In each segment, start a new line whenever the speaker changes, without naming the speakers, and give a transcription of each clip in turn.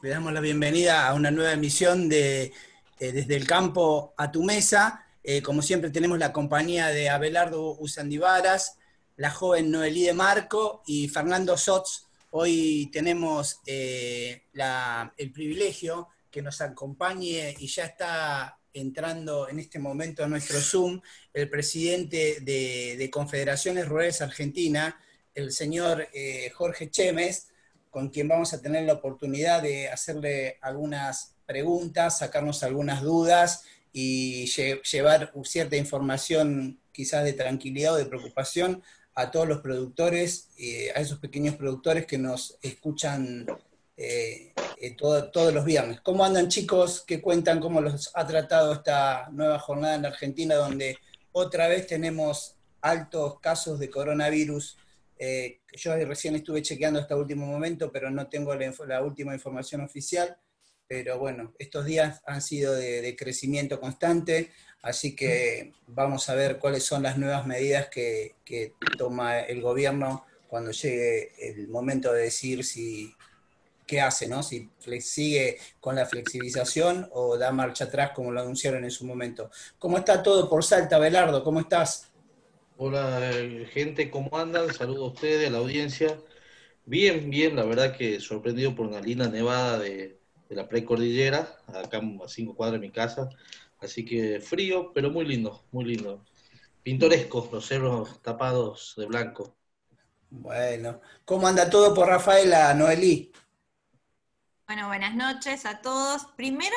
Le damos la bienvenida a una nueva emisión de Desde el Campo a tu Mesa. Como siempre tenemos la compañía de Abelardo Usandivaras, la joven Noelí de Marco y Fernando Sotz. Hoy tenemos el privilegio que nos acompañe y ya está entrando en este momento a nuestro Zoom el presidente de Confederaciones Rurales Argentina, el señor Jorge Chemes, con quien vamos a tener la oportunidad de hacerle algunas preguntas, sacarnos algunas dudas y llevar cierta información quizás de tranquilidad o de preocupación a todos los productores, a esos pequeños productores que nos escuchan todos los viernes. ¿Cómo andan, chicos? ¿Qué cuentan? ¿Cómo los ha tratado esta nueva jornada en Argentina, donde otra vez tenemos altos casos de coronavirus? Yo recién estuve chequeando hasta último momento, pero no tengo la última información oficial. Pero bueno, estos días han sido de crecimiento constante, así que vamos a ver cuáles son las nuevas medidas que toma el gobierno cuando llegue el momento de decir qué hace, ¿no? Si sigue con la flexibilización o da marcha atrás como lo anunciaron en su momento. ¿Cómo está todo por Salta, Abelardo? ¿Cómo estás?
Hola, gente, ¿cómo andan? Saludos a ustedes, a la audiencia. Bien, bien, la verdad que sorprendido por una linda nevada de la precordillera, acá a 5 cuadras de mi casa. Así que frío, pero muy lindo, muy lindo. Pintorescos, los cerros tapados de blanco.
Bueno, ¿cómo anda todo por Rafaela, Noelí?
Bueno, buenas noches a todos. Primero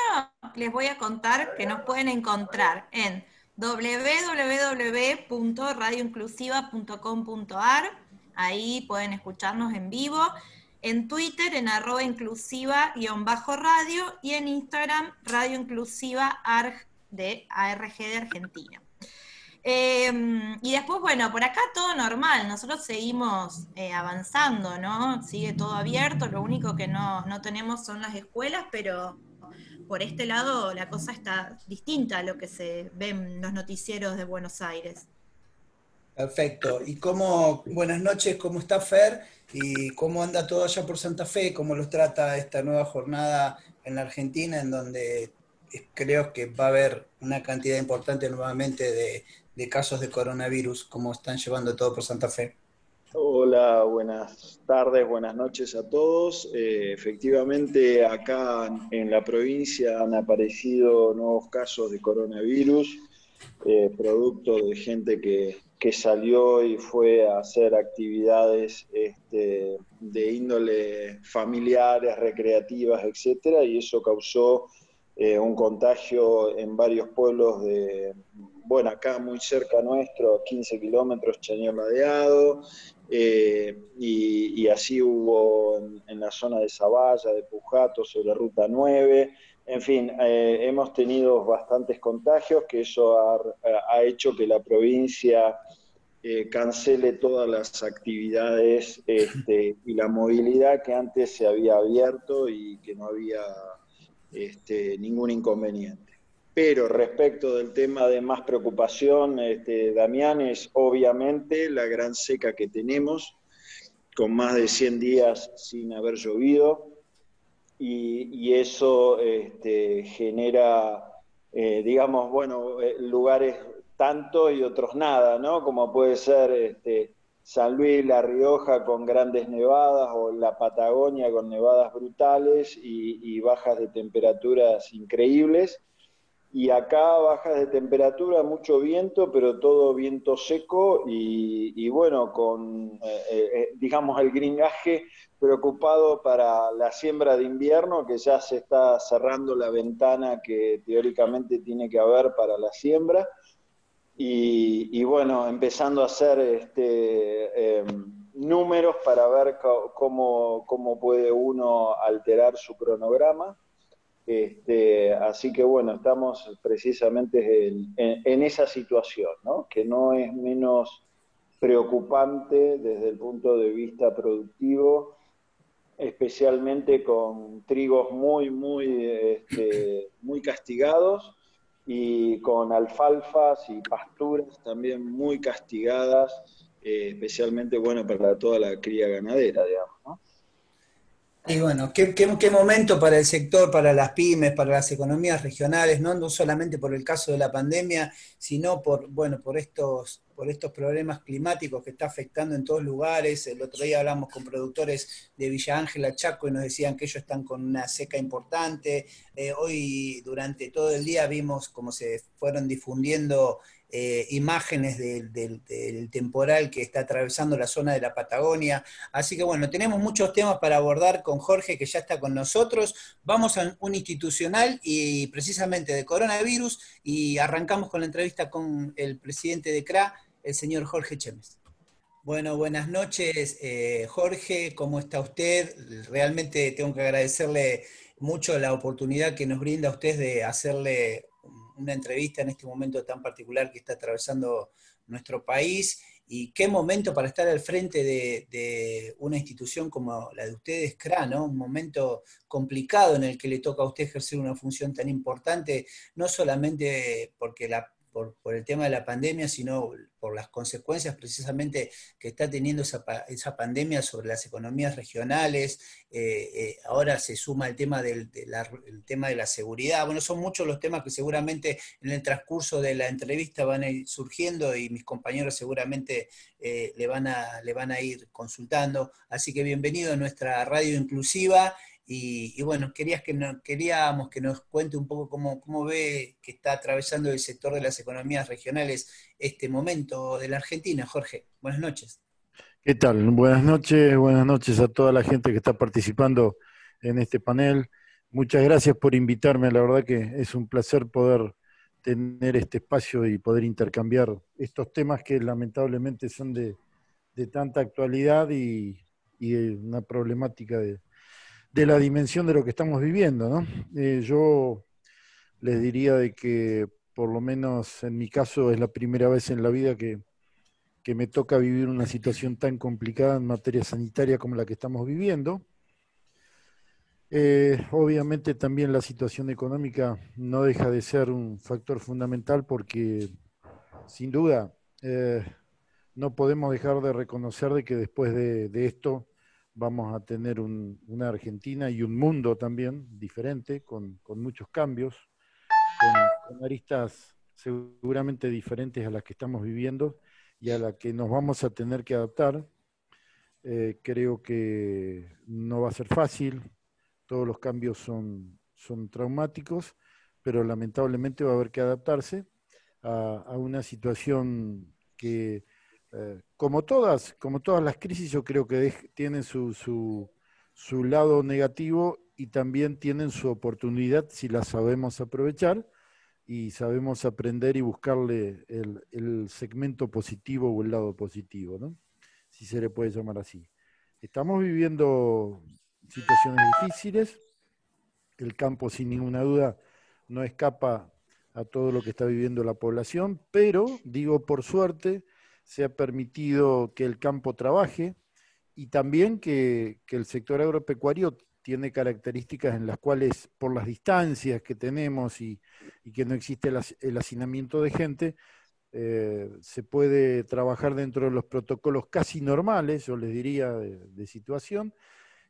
les voy a contar que nos pueden encontrar en www.radioinclusiva.com.ar. Ahí pueden escucharnos en vivo. En Twitter, en @inclusiva_radio, y en Instagram, Radio Inclusiva ARG de Argentina. Y después, bueno, por acá todo normal, nosotros seguimos avanzando, ¿no? Sigue todo abierto, lo único que no tenemos son las escuelas, pero por este lado la cosa está distinta a lo que se ve en los noticieros de Buenos Aires.
Perfecto. Buenas noches, ¿cómo está Fer? ¿Y cómo anda todo allá por Santa Fe? ¿Cómo los trata esta nueva jornada en la Argentina, en donde creo que va a haber una cantidad importante nuevamente de casos de coronavirus? ¿Cómo están llevando todo por Santa Fe?
Hola, buenas tardes, buenas noches a todos. Efectivamente, acá en la provincia han aparecido nuevos casos de coronavirus, producto de gente que salió y fue a hacer actividades de índole familiares, recreativas, etcétera, y eso causó un contagio en varios pueblos bueno, acá muy cerca nuestro, a 15 kilómetros, Chañar Ladeado. Y así hubo en la zona de Zavalla, de Pujato, sobre Ruta 9. En fin, hemos tenido bastantes contagios, que eso ha hecho que la provincia cancele todas las actividades y la movilidad que antes se había abierto y que no había ningún inconveniente. Pero respecto del tema de más preocupación, Damián, es obviamente la gran seca que tenemos, con más de 100 días sin haber llovido, y eso genera, digamos, bueno, lugares tanto y otros nada, ¿no? Como puede ser San Luis, La Rioja con grandes nevadas, o la Patagonia con nevadas brutales y bajas de temperaturas increíbles. Y acá bajas de temperatura, mucho viento, pero todo viento seco y bueno, con, digamos, el gringaje preocupado para la siembra de invierno, que ya se está cerrando la ventana que teóricamente tiene que haber para la siembra. Y bueno, empezando a hacer números para ver cómo puede uno alterar su cronograma. Así que bueno, estamos precisamente en esa situación, ¿no? Que no es menos preocupante desde el punto de vista productivo, especialmente con trigos muy castigados, y con alfalfas y pasturas también muy castigadas, especialmente, bueno, para toda la cría ganadera, digamos, ¿no?
Y bueno, qué momento para el sector, para las pymes, para las economías regionales, ¿no? No solamente por el caso de la pandemia, sino bueno, por estos problemas climáticos que está afectando en todos lugares. El otro día hablamos con productores de Villa Ángela, Chaco, y nos decían que ellos están con una seca importante. Hoy, durante todo el día, vimos cómo se fueron difundiendo imágenes del temporal que está atravesando la zona de la Patagonia. Así que bueno, tenemos muchos temas para abordar con Jorge, que ya está con nosotros. Vamos a un institucional y precisamente de coronavirus, y arrancamos con la entrevista con el presidente de CRA, el señor Jorge Chemes. Bueno, buenas noches, Jorge, ¿cómo está usted? Realmente tengo que agradecerle mucho la oportunidad que nos brinda usted de hacerle una entrevista en este momento tan particular que está atravesando nuestro país. Y qué momento para estar al frente de una institución como la de ustedes, CRA, ¿no? Un momento complicado en el que le toca a usted ejercer una función tan importante, no solamente por el tema de la pandemia, sino por las consecuencias precisamente que está teniendo esa pandemia sobre las economías regionales. Ahora se suma el tema el tema de la seguridad. Bueno, son muchos los temas que seguramente en el transcurso de la entrevista van a ir surgiendo, y mis compañeros seguramente le van a ir consultando. Así que bienvenido a nuestra radio inclusiva. Y bueno, queríamos que nos cuente un poco cómo ve que está atravesando el sector de las economías regionales este momento de la Argentina. Jorge, buenas noches.
¿Qué tal? Buenas noches a toda la gente que está participando en este panel. Muchas gracias por invitarme, la verdad que es un placer poder tener este espacio y poder intercambiar estos temas que lamentablemente son de tanta actualidad y de una problemática de la dimensión de lo que estamos viviendo, ¿no? Yo les diría de que, por lo menos en mi caso, es la primera vez en la vida que me toca vivir una situación tan complicada en materia sanitaria como la que estamos viviendo. Obviamente también la situación económica no deja de ser un factor fundamental porque, sin duda, no podemos dejar de reconocer de que después de esto vamos a tener una Argentina y un mundo también diferente, con muchos cambios, con aristas seguramente diferentes a las que estamos viviendo y a la que nos vamos a tener que adaptar. Creo que no va a ser fácil, todos los cambios son traumáticos, pero lamentablemente va a haber que adaptarse a una situación que, como todas las crisis, yo creo que tienen su lado negativo y también tienen su oportunidad si la sabemos aprovechar y sabemos aprender y buscarle el segmento positivo o el lado positivo, ¿no? Si se le puede llamar así. Estamos viviendo situaciones difíciles, el campo sin ninguna duda no escapa a todo lo que está viviendo la población, pero, digo, por suerte, se ha permitido que el campo trabaje y también que el sector agropecuario tiene características en las cuales, por las distancias que tenemos y que no existe el hacinamiento de gente, se puede trabajar dentro de los protocolos casi normales, yo les diría, de situación,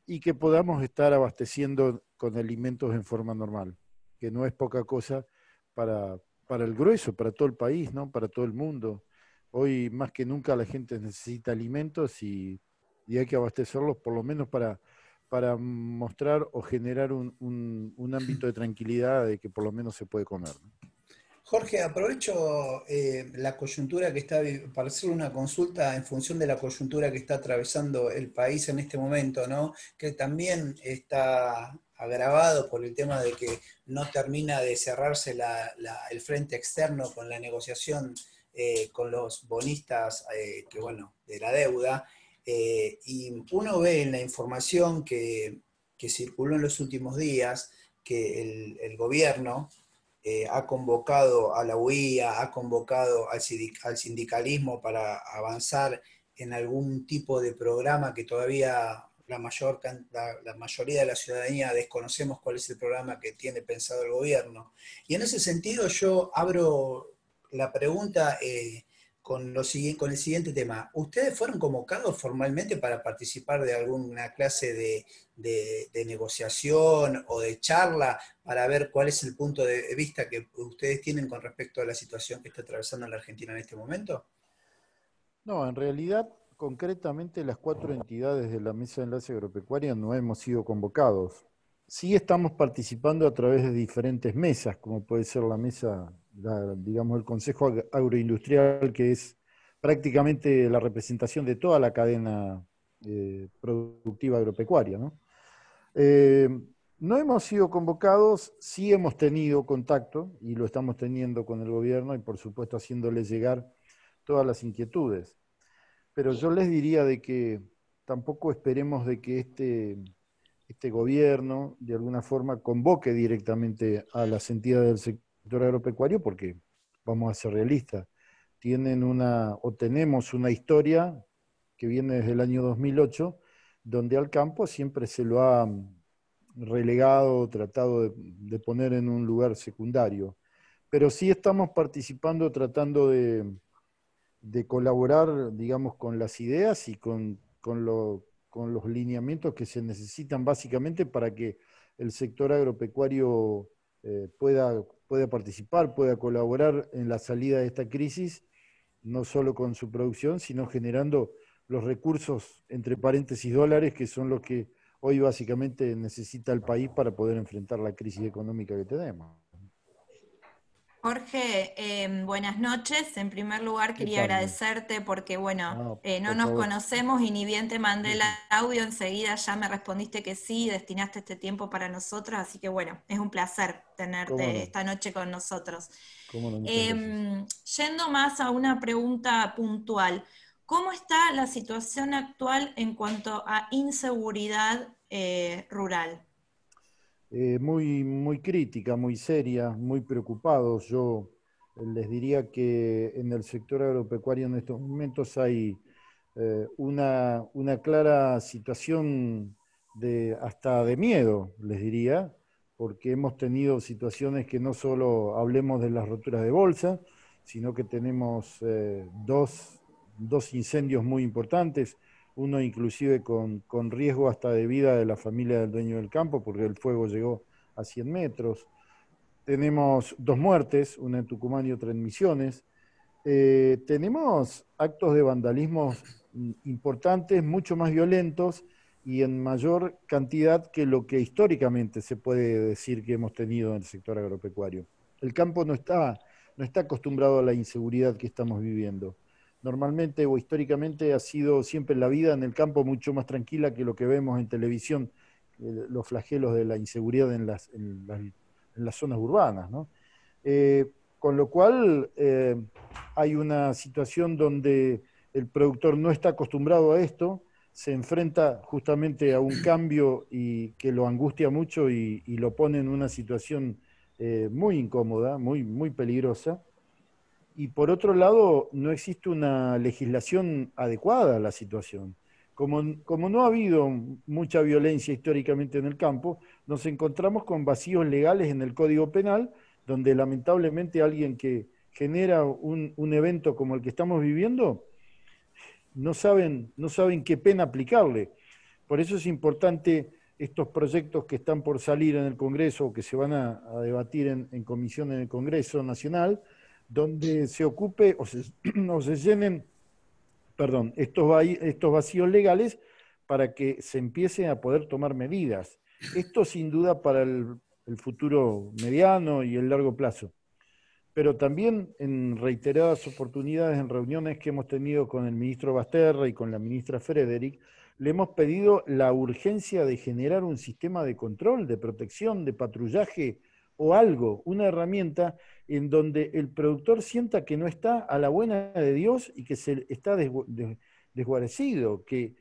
y que podamos estar abasteciendo con alimentos en forma normal, que no es poca cosa para el grueso, para todo el país, ¿no? Para todo el mundo. Hoy más que nunca la gente necesita alimentos y hay que abastecerlos por lo menos para mostrar o generar un ámbito de tranquilidad de que por lo menos se puede comer, ¿no?
Jorge, aprovecho la coyuntura que está, para hacer una consulta en función de la coyuntura que está atravesando el país en este momento, ¿no? Que también está agravado por el tema de que no termina de cerrarse el frente externo con la negociación con los bonistas de la deuda. Y uno ve en la información que circuló en los últimos días que el gobierno ha convocado a la UIA, ha convocado al sindicalismo para avanzar en algún tipo de programa que todavía la mayoría de la ciudadanía desconocemos cuál es el programa que tiene pensado el gobierno. Y en ese sentido yo abro la pregunta con el siguiente tema. ¿Ustedes fueron convocados formalmente para participar de alguna clase de negociación o de charla para ver cuál es el punto de vista que ustedes tienen con respecto a la situación que está atravesando la Argentina en este momento?
No, en realidad, concretamente las 4 entidades de la Mesa de Enlace Agropecuaria no hemos sido convocados. Sí estamos participando a través de diferentes mesas, como puede ser la mesa, digamos, el Consejo Agroindustrial, que es prácticamente la representación de toda la cadena productiva agropecuaria, ¿no? No hemos sido convocados, sí hemos tenido contacto, y lo estamos teniendo con el gobierno, y por supuesto haciéndole llegar todas las inquietudes. Pero yo les diría de que tampoco esperemos de que este gobierno de alguna forma convoque directamente a las entidades del sector agropecuario, porque vamos a ser realistas, tenemos una historia que viene desde el año 2008, donde al campo siempre se lo ha relegado, tratado de poner en un lugar secundario. Pero sí estamos participando, tratando de colaborar, digamos, con las ideas y con los lineamientos que se necesitan básicamente para que el sector agropecuario pueda participar, pueda colaborar en la salida de esta crisis, no solo con su producción, sino generando los recursos, entre paréntesis, dólares, que son los que hoy básicamente necesita el país para poder enfrentar la crisis económica que tenemos.
Jorge, buenas noches. En primer lugar,
¿Qué
quería
tal?
agradecerte porque, bueno,
No,
no
por
nos
favor.
conocemos y ni bien te mandé el audio, enseguida ya me respondiste que sí, destinaste este tiempo para nosotros, así que, bueno, es un placer
¿Cómo
tenerte
no?
esta noche con nosotros.
¿Cómo no? Muchas gracias.
Yendo más a una pregunta puntual, ¿cómo está la situación actual en cuanto a inseguridad rural?
Muy crítica, muy seria, muy preocupados. Yo les diría que en el sector agropecuario en estos momentos hay una clara situación hasta de miedo, les diría, porque hemos tenido situaciones que no solo hablemos de las roturas de bolsa, sino que tenemos dos incendios muy importantes, uno inclusive con riesgo hasta de vida de la familia del dueño del campo, porque el fuego llegó a 100 metros. Tenemos 2 muertes, una en Tucumán y otra en Misiones. Tenemos actos de vandalismo importantes, mucho más violentos y en mayor cantidad que lo que históricamente se puede decir que hemos tenido en el sector agropecuario. El campo no está acostumbrado a la inseguridad que estamos viviendo. Normalmente o históricamente ha sido siempre la vida en el campo mucho más tranquila que lo que vemos en televisión, los flagelos de la inseguridad en las zonas urbanas, ¿no? Con lo cual hay una situación donde el productor no está acostumbrado a esto, se enfrenta justamente a un cambio y que lo angustia mucho y lo pone en una situación muy incómoda, muy peligrosa. Y por otro lado, no existe una legislación adecuada a la situación. Como no ha habido mucha violencia históricamente en el campo, nos encontramos con vacíos legales en el Código Penal, donde lamentablemente alguien que genera un evento como el que estamos viviendo, no saben qué pena aplicarle. Por eso es importante estos proyectos que están por salir en el Congreso o que se van a debatir en comisión en el Congreso Nacional, donde se ocupe o se llenen, perdón, estos vacíos legales para que se empiecen a poder tomar medidas. Esto sin duda para el futuro mediano y el largo plazo. Pero también en reiteradas oportunidades, en reuniones que hemos tenido con el ministro Basterra y con la ministra Frederick, le hemos pedido la urgencia de generar un sistema de control, de protección, de patrullaje o algo, una herramienta en donde el productor sienta que no está a la buena de Dios y que se está desguarecido, que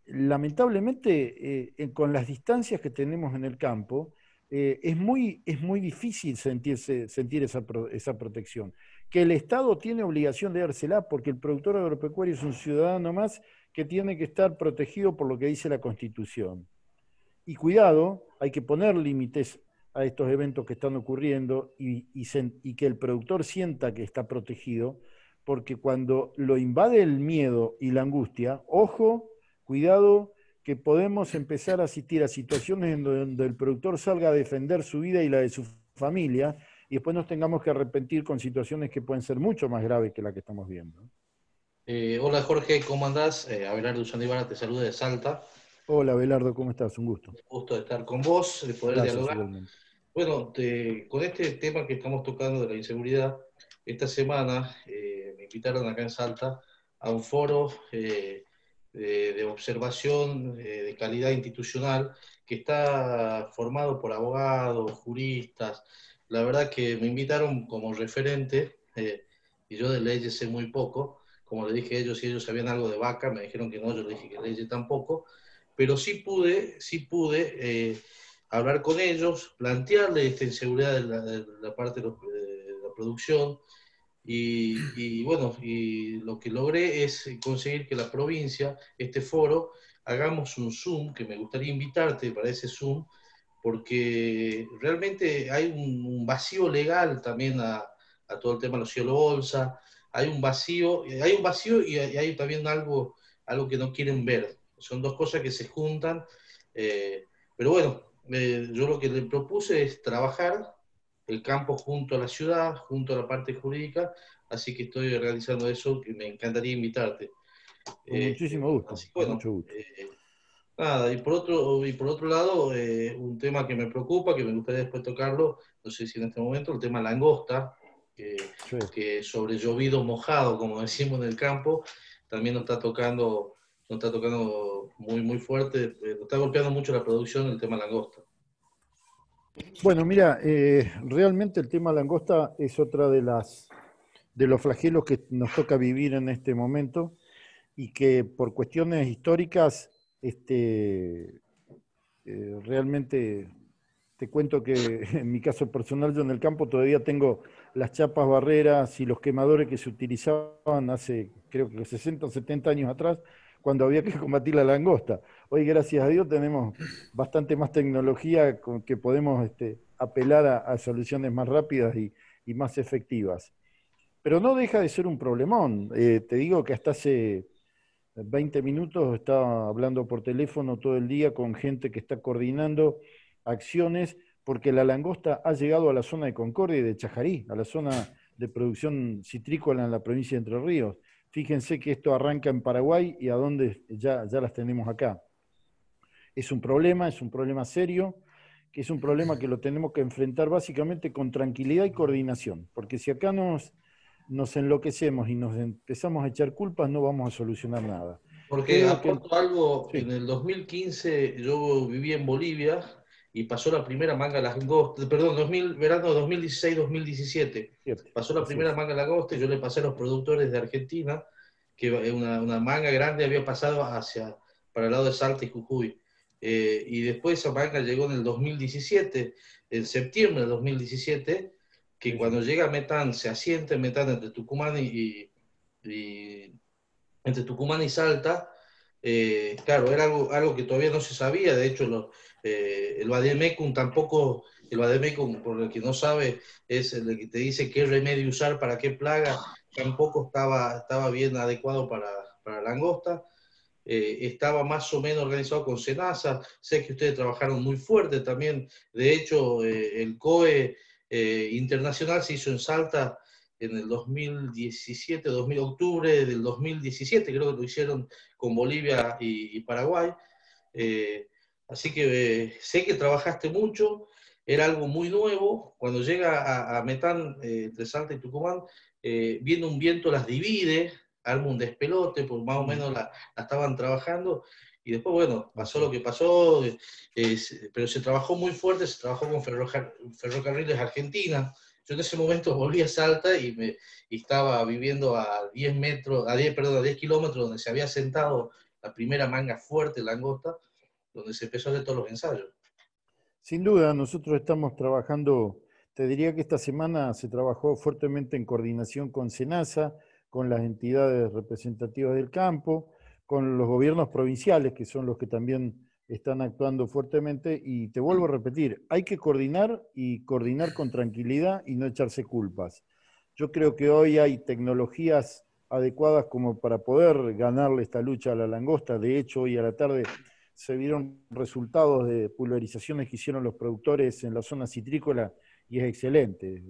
lamentablemente con las distancias que tenemos en el campo, es muy difícil sentir esa protección. Que el Estado tiene obligación de dársela porque el productor agropecuario es un ciudadano más que tiene que estar protegido por lo que dice la Constitución. Y cuidado, hay que poner límites a estos eventos que están ocurriendo y que el productor sienta que está protegido, porque cuando lo invade el miedo y la angustia, ojo, cuidado, que podemos empezar a asistir a situaciones en donde el productor salga a defender su vida y la de su familia, y después nos tengamos que arrepentir con situaciones que pueden ser mucho más graves que la que estamos viendo.
Hola Jorge, ¿cómo andás? Abelardo Usandibara te saluda de Salta.
Hola Belardo, ¿cómo estás? Un gusto.
Un gusto de estar con vos, de poder
Gracias,
dialogar.
igualmente.
Bueno, con este tema que estamos tocando de la inseguridad, esta semana me invitaron acá en Salta a un foro de observación de calidad institucional que está formado por abogados, juristas. La verdad que me invitaron como referente, y yo de leyes sé muy poco. Como le dije a ellos, si ellos sabían algo de vaca, me dijeron que no, yo les dije que leyes tampoco, pero sí pude hablar con ellos, plantearle esta inseguridad de la parte de la producción, y bueno, y lo que logré es conseguir que la provincia, este foro, hagamos un Zoom, que me gustaría invitarte para ese Zoom, porque realmente hay un vacío legal también a todo el tema de los cielo bolsa, hay un vacío y hay también algo que no quieren ver. Son dos cosas que se juntan, pero bueno, yo lo que le propuse es trabajar el campo junto a la ciudad, junto a la parte jurídica, así que estoy organizando eso, que me encantaría invitarte.
Con muchísimo gusto,
Así que
con
bueno,
mucho gusto.
nada, y por otro lado, un tema que me preocupa, que me gustaría después tocarlo, no sé si en este momento, el tema langosta, que,
Sí.
que sobre llovido mojado, como decimos en el campo, también nos está tocando muy, muy fuerte, nos está golpeando mucho la producción el tema langosta.
Bueno, mira, realmente el tema langosta es otra de los flagelos que nos toca vivir en este momento y que por cuestiones históricas, realmente te cuento que en mi caso personal, yo en el campo todavía tengo las chapas barreras y los quemadores que se utilizaban hace, creo que 60 o 70 años atrás, cuando había que combatir la langosta. Hoy, gracias a Dios, tenemos bastante más tecnología con que podemos apelar a soluciones más rápidas y más efectivas. Pero no deja de ser un problemón. Te digo que hasta hace 20 minutos estaba hablando por teléfono todo el día con gente que está coordinando acciones porque la langosta ha llegado a la zona de Concordia y de Chajarí, a la zona de producción citrícola en la provincia de Entre Ríos. Fíjense que esto arranca en Paraguay y a dónde ya las tenemos acá. Es un problema serio, que es un problema que lo tenemos que enfrentar básicamente con tranquilidad y coordinación, porque si acá nos enloquecemos y nos empezamos a echar culpas, no vamos a solucionar nada.
Porque
Creo que...
aporto algo,
Sí,
en el 2015 yo viví en Bolivia y pasó la primera manga langosta, perdón, verano 2016-2017,
cierto,
pasó la
así
primera
es.
manga langosta y yo le pasé a los productores de Argentina que una manga grande había pasado para el lado de Salta y Jujuy. Y después esa manga llegó en el 2017, en septiembre del 2017, que
Sí, sí.
cuando llega Metán, se asienta en Metán entre Tucumán y entre Tucumán y Salta. Claro, era algo que todavía no se sabía. De hecho, el Vademecum tampoco, el Vademecum, por el que no sabe, es el que te dice qué remedio usar para qué plaga, tampoco estaba bien adecuado para langosta. Estaba más o menos organizado con Senasa. Sé que ustedes trabajaron muy fuerte también. De hecho, el COE internacional se hizo en Salta en el 2017, octubre del 2017, creo que lo hicieron con Bolivia y Paraguay. Eh, Así que sé que trabajaste mucho, era algo muy nuevo. Cuando llega a Metán, entre Salta y Tucumán, viene un viento, las divide, arma un despelote, pues más o menos la estaban trabajando. Y después, bueno, pasó lo que pasó, pero se trabajó muy fuerte, se trabajó con Ferrocarriles Argentina. Yo en ese momento volví a Salta y estaba viviendo a 10 metros, perdón, a 10 kilómetros donde se había sentado la primera manga fuerte, langosta, donde se empezó a hacer todos los ensayos.
Sin duda, nosotros estamos trabajando, te diría que esta semana se trabajó fuertemente en coordinación con Senasa, con las entidades representativas del campo, con los gobiernos provinciales, que son los que también están actuando fuertemente, y te vuelvo a repetir, hay que coordinar y coordinar con tranquilidad y no echarse culpas. Yo creo que hoy hay tecnologías adecuadas como para poder ganarle esta lucha a la langosta. De hecho, hoy a la tarde se vieron resultados de pulverizaciones que hicieron los productores en la zona citrícola y es excelente.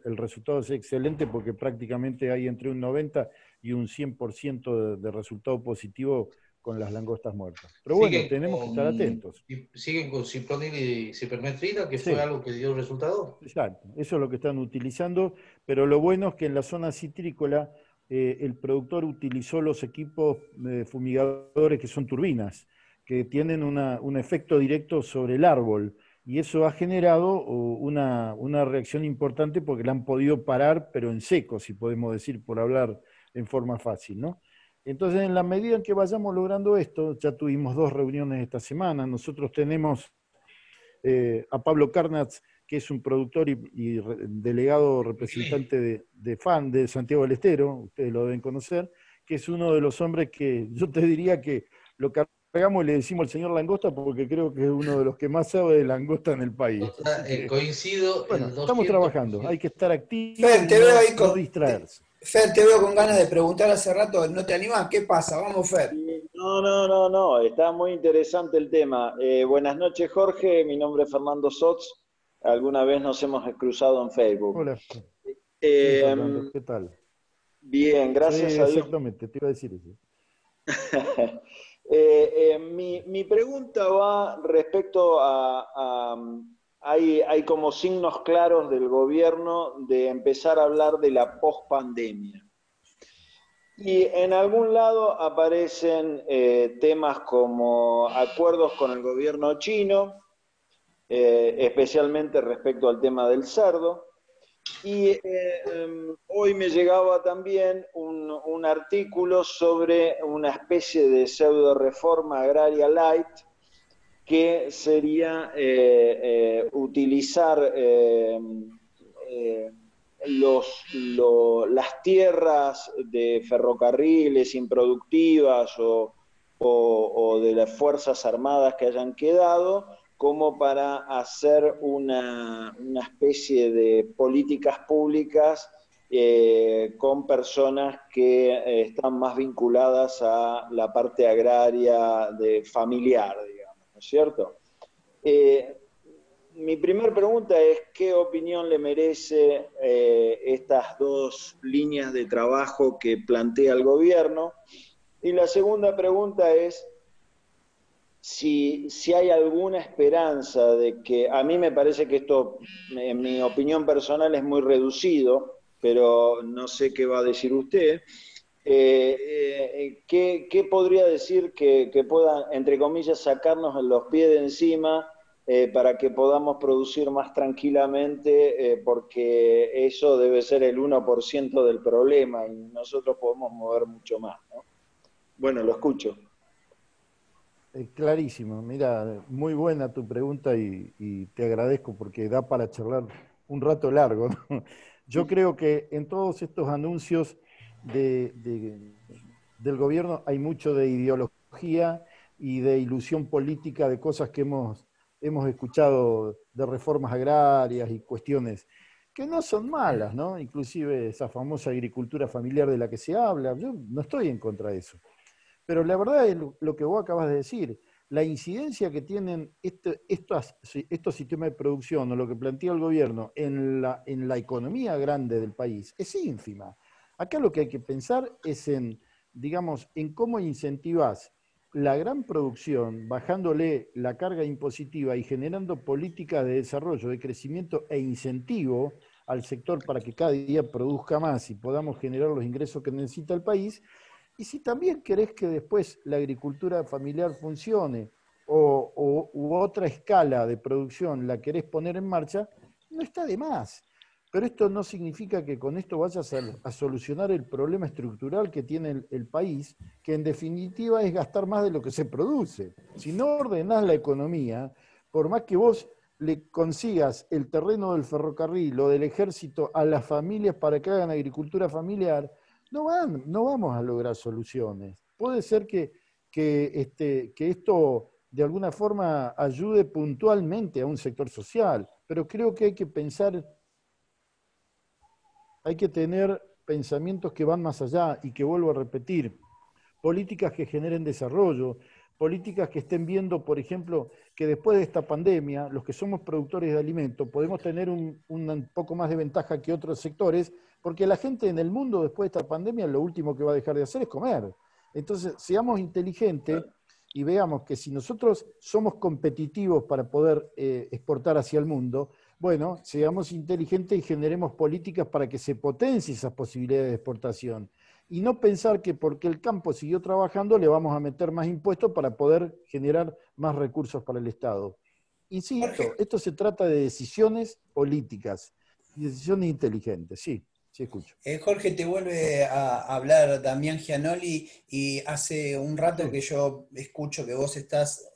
El resultado es excelente porque prácticamente hay entre un 90 y un 100% de resultado positivo con las langostas muertas. Pero bueno, tenemos que estar atentos.
Siguen con cipronil y cipermetrina, que fue
Sí,
algo que dio resultado.
exacto. Eso es lo que están utilizando, pero lo bueno es que en la zona citrícola el productor utilizó los equipos fumigadores que son turbinas, que tienen un efecto directo sobre el árbol, y eso ha generado una reacción importante porque la han podido parar, pero en seco, si podemos decir, por hablar en forma fácil, ¿no? Entonces, en la medida en que vayamos logrando esto, ya tuvimos 2 reuniones esta semana, nosotros tenemos a Pablo Carnatz, que es un productor y delegado representante de FAN de Santiago del Estero, ustedes lo deben conocer, que es uno de los hombres que yo te diría que lo cargamos y le decimos al señor Langosta porque creo que es uno de los que más sabe de langosta en el país. Así que,
Coincido
bueno,
el
estamos trabajando,
200%.
hay que estar activos
Fer,
y
te veo ahí
no distraerse.
Fer, te veo con ganas de preguntar hace rato, ¿no te animás? ¿Qué pasa? Vamos, Fer.
No, está muy interesante el tema. Buenas noches, Jorge, mi nombre es Fernando Sots, alguna vez nos hemos cruzado en Facebook.
Hola, sí,
Eh,
Fernando, ¿qué tal?
Bien,
Sí,
gracias a Dios.
exactamente, te iba a decir eso.
Mi pregunta va respecto hay como signos claros del gobierno de empezar a hablar de la pospandemia. Y en algún lado aparecen temas como acuerdos con el gobierno chino, especialmente respecto al tema del cerdo. Y hoy me llegaba también un artículo sobre una especie de pseudo reforma agraria light que sería utilizar las tierras de ferrocarriles improductivas o de las Fuerzas Armadas que hayan quedado como para hacer una especie de políticas públicas con personas que están más vinculadas a la parte agraria familiar, digamos, ¿no es cierto? Mi primera pregunta es, ¿qué opinión le merece estas dos líneas de trabajo que plantea el gobierno? Y la segunda pregunta es, si hay alguna esperanza de que, a mí me parece que esto, en mi opinión personal, es muy reducido, pero no sé qué va a decir usted, ¿qué podría decir que pueda, entre comillas, sacarnos los pies de encima para que podamos producir más tranquilamente, porque eso debe ser el 1% del problema y nosotros podemos mover mucho más, ¿no? Bueno, lo escucho.
Clarísimo, mira, muy buena tu pregunta y te agradezco porque da para charlar un rato largo, ¿no? Yo creo que en todos estos anuncios del gobierno hay mucho de ideología y de ilusión política de cosas que hemos escuchado de reformas agrarias y cuestiones que no son malas, ¿no? Inclusive esa famosa agricultura familiar de la que se habla, yo no estoy en contra de eso. Pero la verdad es lo que vos acabas de decir, la incidencia que tienen estos sistemas de producción o lo que plantea el gobierno en la economía grande del país es ínfima. Acá lo que hay que pensar es digamos, en cómo incentivás la gran producción, bajándole la carga impositiva y generando políticas de desarrollo, de crecimiento e incentivo al sector para que cada día produzca más y podamos generar los ingresos que necesita el país. Y si también querés que después la agricultura familiar funcione u otra escala de producción la querés poner en marcha, no está de más. Pero esto no significa que con esto vayas a solucionar el problema estructural que tiene el país, que en definitiva es gastar más de lo que se produce. Si no ordenás la economía, por más que vos le consigas el terreno del ferrocarril o del ejército a las familias para que hagan agricultura familiar, no vamos a lograr soluciones. Puede ser que esto de alguna forma ayude puntualmente a un sector social, pero creo que hay que pensar hay que tener pensamientos que van más allá y que vuelvo a repetir, políticas que generen desarrollo, políticas que estén viendo, por ejemplo, que después de esta pandemia, los que somos productores de alimentos, podemos tener un poco más de ventaja que otros sectores, porque la gente en el mundo después de esta pandemia lo último que va a dejar de hacer es comer. Entonces, seamos inteligentes y veamos que si nosotros somos competitivos para poder exportar hacia el mundo, bueno, seamos inteligentes y generemos políticas para que se potencie esas posibilidades de exportación. Y no pensar que porque el campo siguió trabajando le vamos a meter más impuestos para poder generar más recursos para el Estado. Insisto, esto se trata de decisiones políticas, decisiones inteligentes, sí, sí escucho.
Jorge, te vuelve a hablar Damián Gianoli y hace un rato que yo escucho que vos estás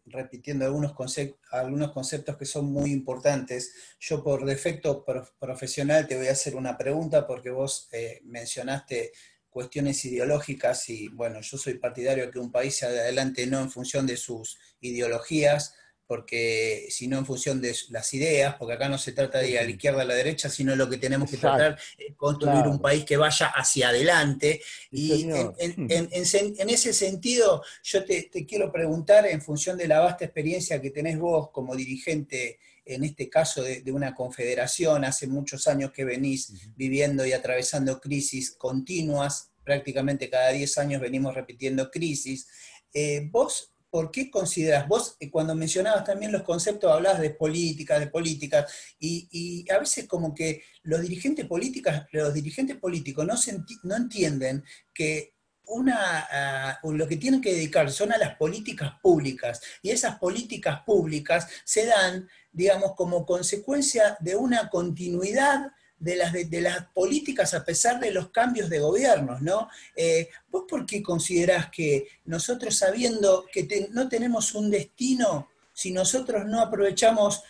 repitiendo algunos conceptos que son muy importantes. Yo por defecto profesional te voy a hacer una pregunta porque vos mencionaste cuestiones ideológicas y bueno, yo soy partidario de que un país se adelante no en función de sus ideologías, porque sino en función de las ideas, porque acá no se trata de ir a la izquierda o a la derecha, sino lo que tenemos que tratar es construir un país que vaya hacia adelante. Y en ese sentido, yo te quiero preguntar, en función de la vasta experiencia que tenés vos como dirigente, en este caso de una confederación, hace muchos años que venís viviendo y atravesando crisis continuas, prácticamente cada 10 años venimos repitiendo crisis. Vos, ¿por qué considerás? Vos, cuando mencionabas también los conceptos, hablabas de políticas, y a veces como que los dirigentes políticos no entienden que lo que tienen que dedicar son a las políticas públicas, y esas políticas públicas se dan, digamos, como consecuencia de una continuidad de las políticas a pesar de los cambios de gobiernos, ¿no? ¿Vos por qué considerás que nosotros, sabiendo que no tenemos un destino, si nosotros no aprovechamos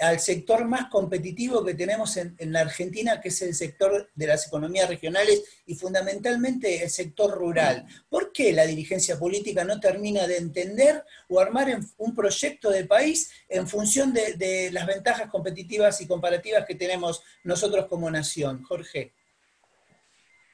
al sector más competitivo que tenemos en la Argentina, que es el sector de las economías regionales y fundamentalmente el sector rural? ¿Por qué la dirigencia política no termina de entender o armar un proyecto de país en función de las ventajas competitivas y comparativas que tenemos nosotros como nación? Jorge.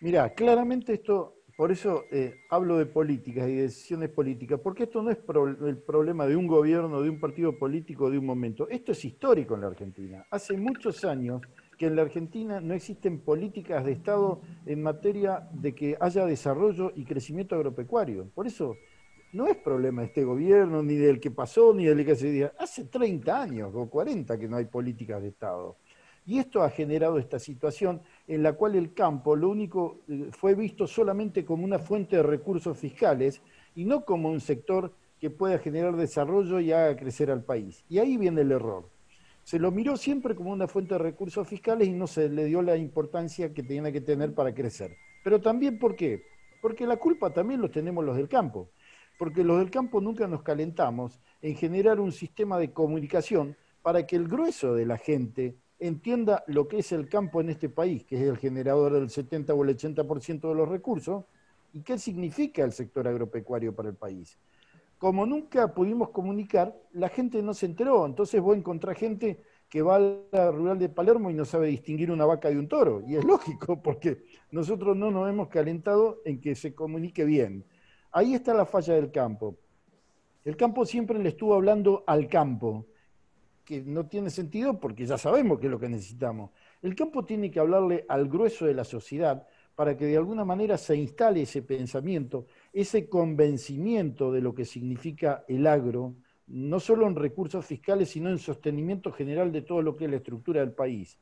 Mirá, claramente esto, por eso hablo de políticas y de decisiones políticas, porque esto no es el problema de un gobierno, de un partido político, de un momento. Esto es histórico en la Argentina. Hace muchos años que en la Argentina no existen políticas de Estado en materia de que haya desarrollo y crecimiento agropecuario. Por eso no es problema de este gobierno, ni del que pasó, ni del que hace días. Hace 30 años o 40 que no hay políticas de Estado. Y esto ha generado esta situación en la cual el campo lo único fue visto solamente como una fuente de recursos fiscales y no como un sector que pueda generar desarrollo y haga crecer al país. Y ahí viene el error. Se lo miró siempre como una fuente de recursos fiscales y no se le dio la importancia que tenía que tener para crecer. Pero también, ¿por qué? Porque la culpa también los tenemos los del campo. Porque los del campo nunca nos calentamos en generar un sistema de comunicación para que el grueso de la gente entienda lo que es el campo en este país, que es el generador del 70 o el 80% de los recursos, y qué significa el sector agropecuario para el país. Como nunca pudimos comunicar, la gente no se enteró, entonces vos encontrás gente que va a la rural de Palermo y no sabe distinguir una vaca de un toro, y es lógico, porque nosotros no nos hemos calentado en que se comunique bien. Ahí está la falla del campo. El campo siempre le estuvo hablando al campo, que no tiene sentido porque ya sabemos qué es lo que necesitamos. El campo tiene que hablarle al grueso de la sociedad para que de alguna manera se instale ese pensamiento, ese convencimiento de lo que significa el agro, no solo en recursos fiscales, sino en sostenimiento general de todo lo que es la estructura del país.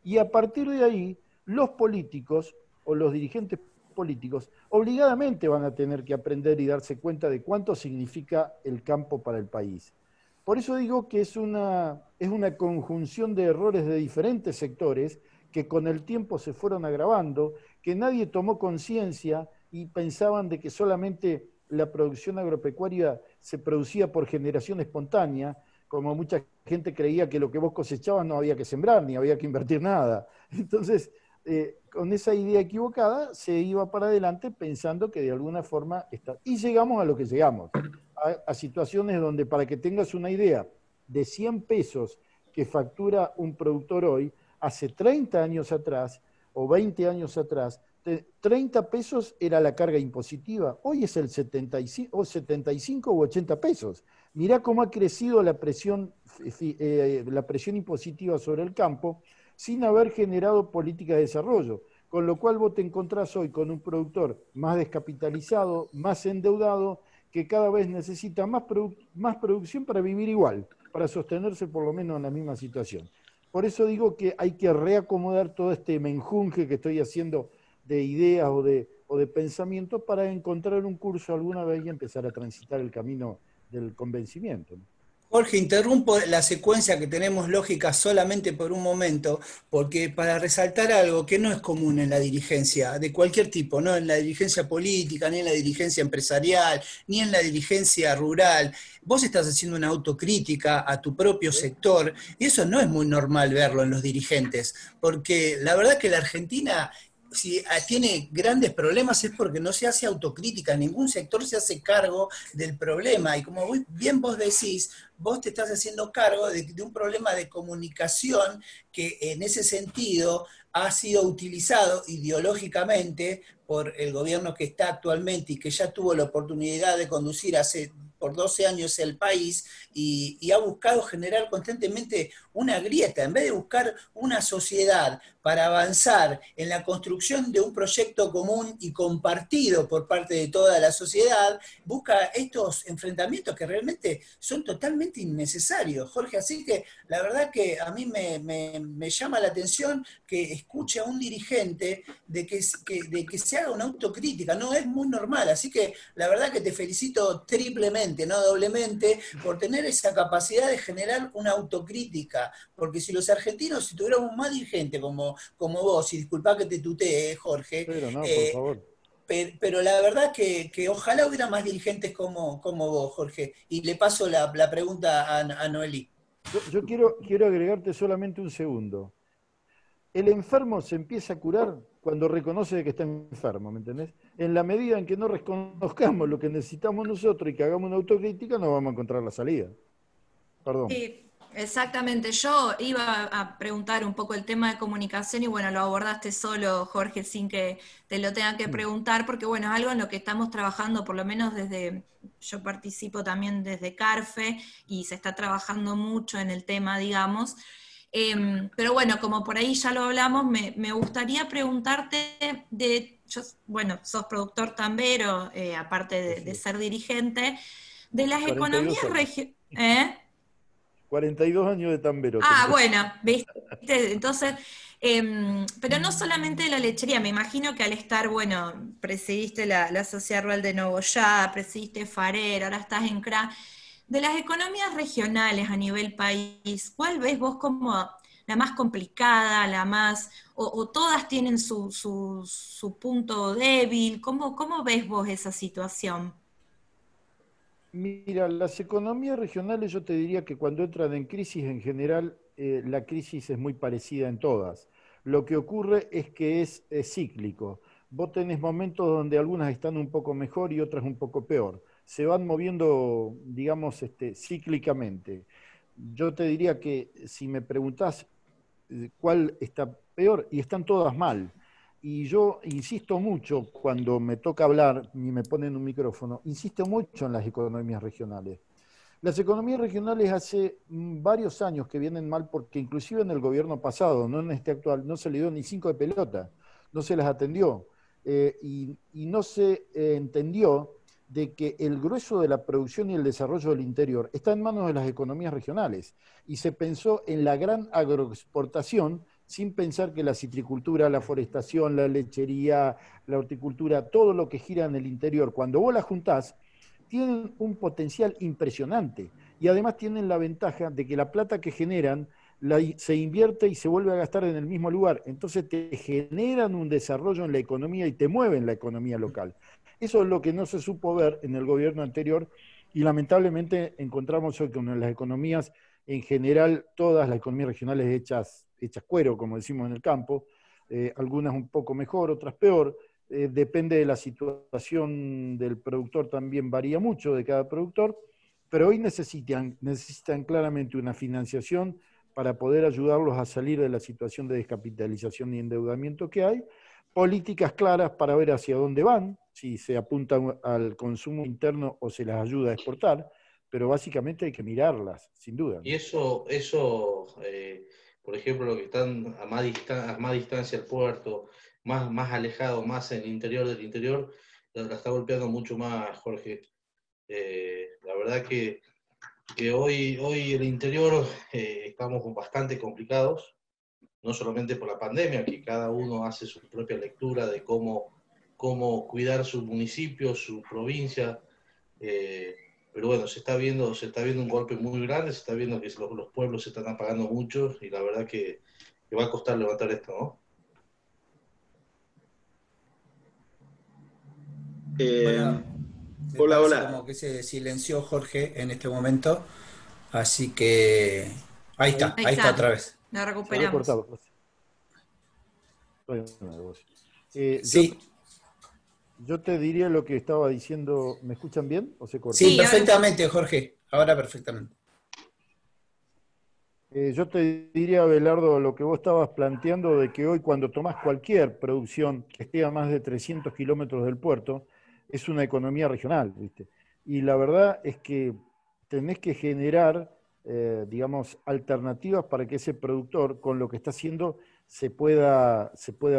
Y a partir de ahí, los políticos o los dirigentes políticos obligadamente van a tener que aprender y darse cuenta de cuánto significa el campo para el país. Por eso digo que es una conjunción de errores de diferentes sectores que con el tiempo se fueron agravando, que nadie tomó conciencia y pensaban de que solamente la producción agropecuaria se producía por generación espontánea, como mucha gente creía que lo que vos cosechabas no había que sembrar, ni había que invertir nada. Entonces, con esa idea equivocada, se iba para adelante pensando que de alguna forma está. Y llegamos a lo que llegamos. A situaciones donde, para que tengas una idea, de 100 pesos que factura un productor hoy, hace 30 años atrás o 20 años atrás, 30 pesos era la carga impositiva, hoy es el 75 o 80 pesos. Mirá cómo ha crecido la presión impositiva sobre el campo sin haber generado políticas de desarrollo. Con lo cual vos te encontrás hoy con un productor más descapitalizado, más endeudado, que cada vez necesita más producción para vivir igual, para sostenerse por lo menos en la misma situación. Por eso digo que hay que reacomodar todo este menjunje que estoy haciendo de ideas o de pensamientos para encontrar un curso alguna vez y empezar a transitar el camino del convencimiento.
Jorge, interrumpo la secuencia que tenemos lógica solamente por un momento, porque para resaltar algo que no es común en la dirigencia, de cualquier tipo, no en la dirigencia política, ni en la dirigencia empresarial, ni en la dirigencia rural, vos estás haciendo una autocrítica a tu propio sector, y eso no es muy normal verlo en los dirigentes, porque la verdad que la Argentina, si tiene grandes problemas es porque no se hace autocrítica, ningún sector se hace cargo del problema, y como bien vos decís, vos te estás haciendo cargo de un problema de comunicación que en ese sentido ha sido utilizado ideológicamente por el gobierno que está actualmente y que ya tuvo la oportunidad de conducir por 12 años el país y ha buscado generar constantemente una grieta, en vez de buscar una sociedad para avanzar en la construcción de un proyecto común y compartido por parte de toda la sociedad, busca estos enfrentamientos que realmente son totalmente innecesarios, Jorge. Así que la verdad que a mí me llama la atención que escuche a un dirigente de que se haga una autocrítica, no es muy normal. Así que la verdad que te felicito triplemente, no doblemente, por tener esa capacidad de generar una autocrítica, porque si los argentinos, si tuviéramos más dirigentes como vos, y disculpá que te tutee, Jorge,
Pero no, por favor.
pero la verdad que ojalá hubiera más dirigentes como vos, Jorge. Y le paso la pregunta a Noelí.
Yo quiero agregarte solamente un segundo. El enfermo se empieza a curar cuando reconoce que está enfermo, ¿me entendés? En la medida en que no reconozcamos lo que necesitamos nosotros y que hagamos una autocrítica, no vamos a encontrar la salida. Perdón.
Sí, exactamente. Yo iba a preguntar un poco el tema de comunicación y bueno, lo abordaste solo, Jorge, sin que te lo tenga que preguntar, porque bueno, es algo en lo que estamos trabajando, por lo menos yo participo también desde CARFE y se está trabajando mucho en el tema, digamos. Pero bueno, como por ahí ya lo hablamos, me gustaría preguntarte bueno, sos productor tambero, aparte de ser dirigente, de las economías regionales.
42 años de tambero.
Ah, bueno, ¿viste? Entonces, pero no solamente de la lechería, me imagino que al estar, bueno, presidiste la Sociedad Rural de Nogoyá, presidiste Farero, ahora estás en CRA, de las economías regionales a nivel país, ¿cuál ves vos como la más complicada, la más, o todas tienen su punto débil? ¿Cómo ves vos esa situación?
Mira, las economías regionales yo te diría que cuando entran en crisis en general, la crisis es muy parecida en todas. Lo que ocurre es que es cíclico. Vos tenés momentos donde algunas están un poco mejor y otras un poco peor. Se van moviendo, digamos, cíclicamente. Yo te diría que si me preguntás cuál está peor, y están todas mal. Y yo insisto mucho cuando me toca hablar y me ponen un micrófono, insisto mucho en las economías regionales. Las economías regionales hace varios años que vienen mal porque inclusive en el gobierno pasado, no en este actual, no se le dio ni 5 de pelota, no se las atendió y no se entendió de que el grueso de la producción y el desarrollo del interior está en manos de las economías regionales y se pensó en la gran agroexportación sin pensar que la citricultura, la forestación, la lechería, la horticultura, todo lo que gira en el interior, cuando vos la juntás, tienen un potencial impresionante y además tienen la ventaja de que la plata que generan se invierte y se vuelve a gastar en el mismo lugar. Entonces te generan un desarrollo en la economía y te mueven la economía local. Eso es lo que no se supo ver en el gobierno anterior y lamentablemente encontramos hoy con las economías en general, todas las economías regionales hechas cuero, como decimos en el campo, algunas un poco mejor, otras peor, depende de la situación del productor, también varía mucho de cada productor, pero hoy necesitan claramente una financiación para poder ayudarlos a salir de la situación de descapitalización y endeudamiento que hay, políticas claras para ver hacia dónde van, si se apuntan al consumo interno o se las ayuda a exportar, pero básicamente hay que mirarlas, sin duda, ¿no?
Y eso por ejemplo, los que están a más distancia del puerto, más alejado, más en el interior del interior, la está golpeando mucho más, Jorge. La verdad que hoy el interior estamos bastante complicados, no solamente por la pandemia, que cada uno hace su propia lectura de cómo cuidar su municipio, su provincia, pero bueno, se está viendo un golpe muy grande, se está viendo que los pueblos se están apagando mucho, y la verdad que va a costar levantar esto, ¿no?
Bueno, me
Hola,
parece
hola.
como que se silenció Jorge en este momento, así que ahí está otra vez.
Lo
Se había
recuperamos.
cortado.
Sí,
Yo te diría lo que estaba diciendo. ¿Me escuchan bien o se cortó?
sí,
Sí, ahora
perfectamente, Jorge, ahora perfectamente.
Yo te diría, Abelardo, lo que vos estabas planteando de que hoy cuando tomás cualquier producción que esté a más de 300 kilómetros del puerto, es una economía regional, ¿viste? Y la verdad es que tenés que generar, digamos, alternativas para que ese productor, con lo que está haciendo, se pueda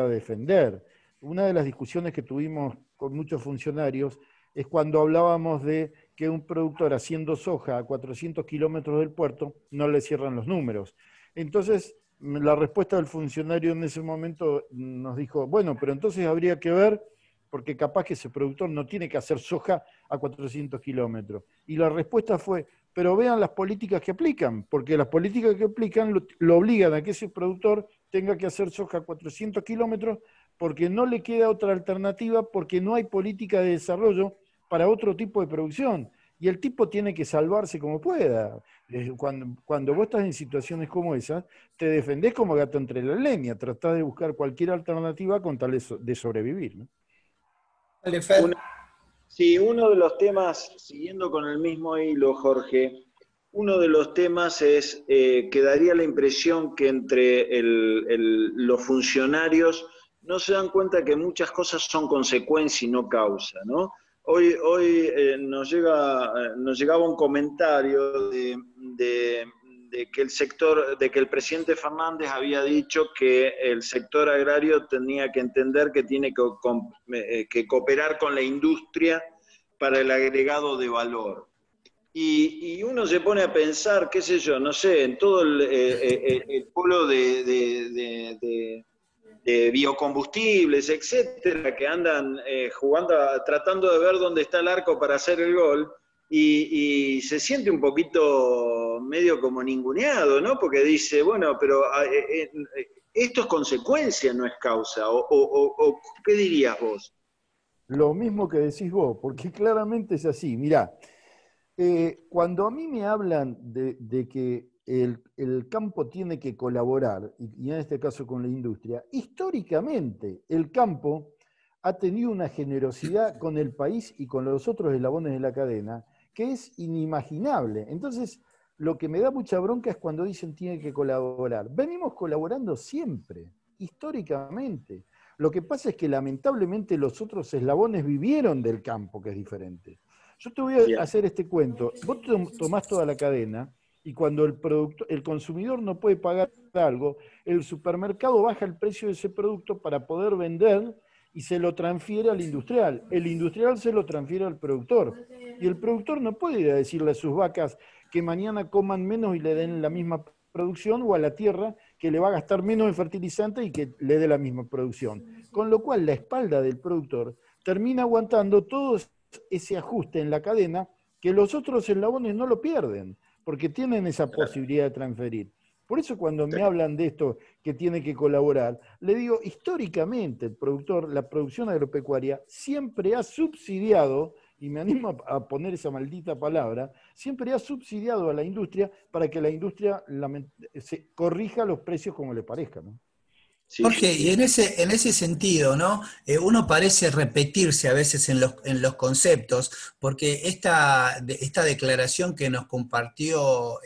defender. Una de las discusiones que tuvimos con muchos funcionarios es cuando hablábamos de que un productor haciendo soja a 400 kilómetros del puerto no le cierran los números. Entonces, la respuesta del funcionario en ese momento nos dijo, bueno, pero entonces habría que ver, porque capaz que ese productor no tiene que hacer soja a 400 kilómetros. Y la respuesta fue, pero vean las políticas que aplican, porque las políticas que aplican lo obligan a que ese productor tenga que hacer soja a 400 kilómetros porque no le queda otra alternativa, porque no hay política de desarrollo para otro tipo de producción. Y el tipo tiene que salvarse como pueda. Cuando vos estás en situaciones como esas, te defendés como gato entre la leña, tratás de buscar cualquier alternativa con tal de sobrevivir, ¿no?
Dale, Fer.
Sí, uno de los temas, siguiendo con el mismo hilo, Jorge, uno de los temas es que daría la impresión que entre los funcionarios no se dan cuenta que muchas cosas son consecuencia y no causa, ¿no? Hoy nos llegaba un comentario de que el presidente Fernández había dicho que el sector agrario tenía que entender que tiene que cooperar con la industria para el agregado de valor. Y uno se pone a pensar, qué sé yo, no sé, en todo el polo de biocombustibles, etcétera, que andan jugando, tratando de ver dónde está el arco para hacer el gol, y se siente un poquito medio como ninguneado, ¿no? Porque dice, bueno, pero esto es consecuencia, no es causa, o ¿qué dirías vos?
Lo mismo que decís vos, porque claramente es así. Mirá, cuando a mí me hablan de que el campo tiene que colaborar, y en este caso con la industria, históricamente el campo ha tenido una generosidad con el país y con los otros eslabones de la cadena que es inimaginable. Entonces, lo que me da mucha bronca es cuando dicen tiene que colaborar. Venimos colaborando siempre, históricamente. Lo que pasa es que lamentablemente los otros eslabones vivieron del campo, que es diferente. Yo te voy a hacer este cuento. Vos tomás toda la cadena y cuando el consumidor no puede pagar algo, el supermercado baja el precio de ese producto para poder vender y se lo transfiere al industrial. El industrial se lo transfiere al productor. Y el productor no puede ir a decirle a sus vacas que mañana coman menos y le den la misma producción, o a la tierra que le va a gastar menos en fertilizante y que le dé la misma producción. Con lo cual la espalda del productor termina aguantando todo ese ajuste en la cadena que los otros eslabones no lo pierden, porque tienen esa posibilidad de transferir. Por eso cuando me hablan de esto que tiene que colaborar, le digo, históricamente el productor, la producción agropecuaria siempre ha subsidiado, y me animo a poner esa maldita palabra, siempre ha subsidiado a la industria para que la industria se corrija los precios como le parezca, ¿no?
Sí, Jorge, sí. Y en ese sentido, ¿no? Uno parece repetirse a veces en los conceptos, porque esta declaración que nos compartió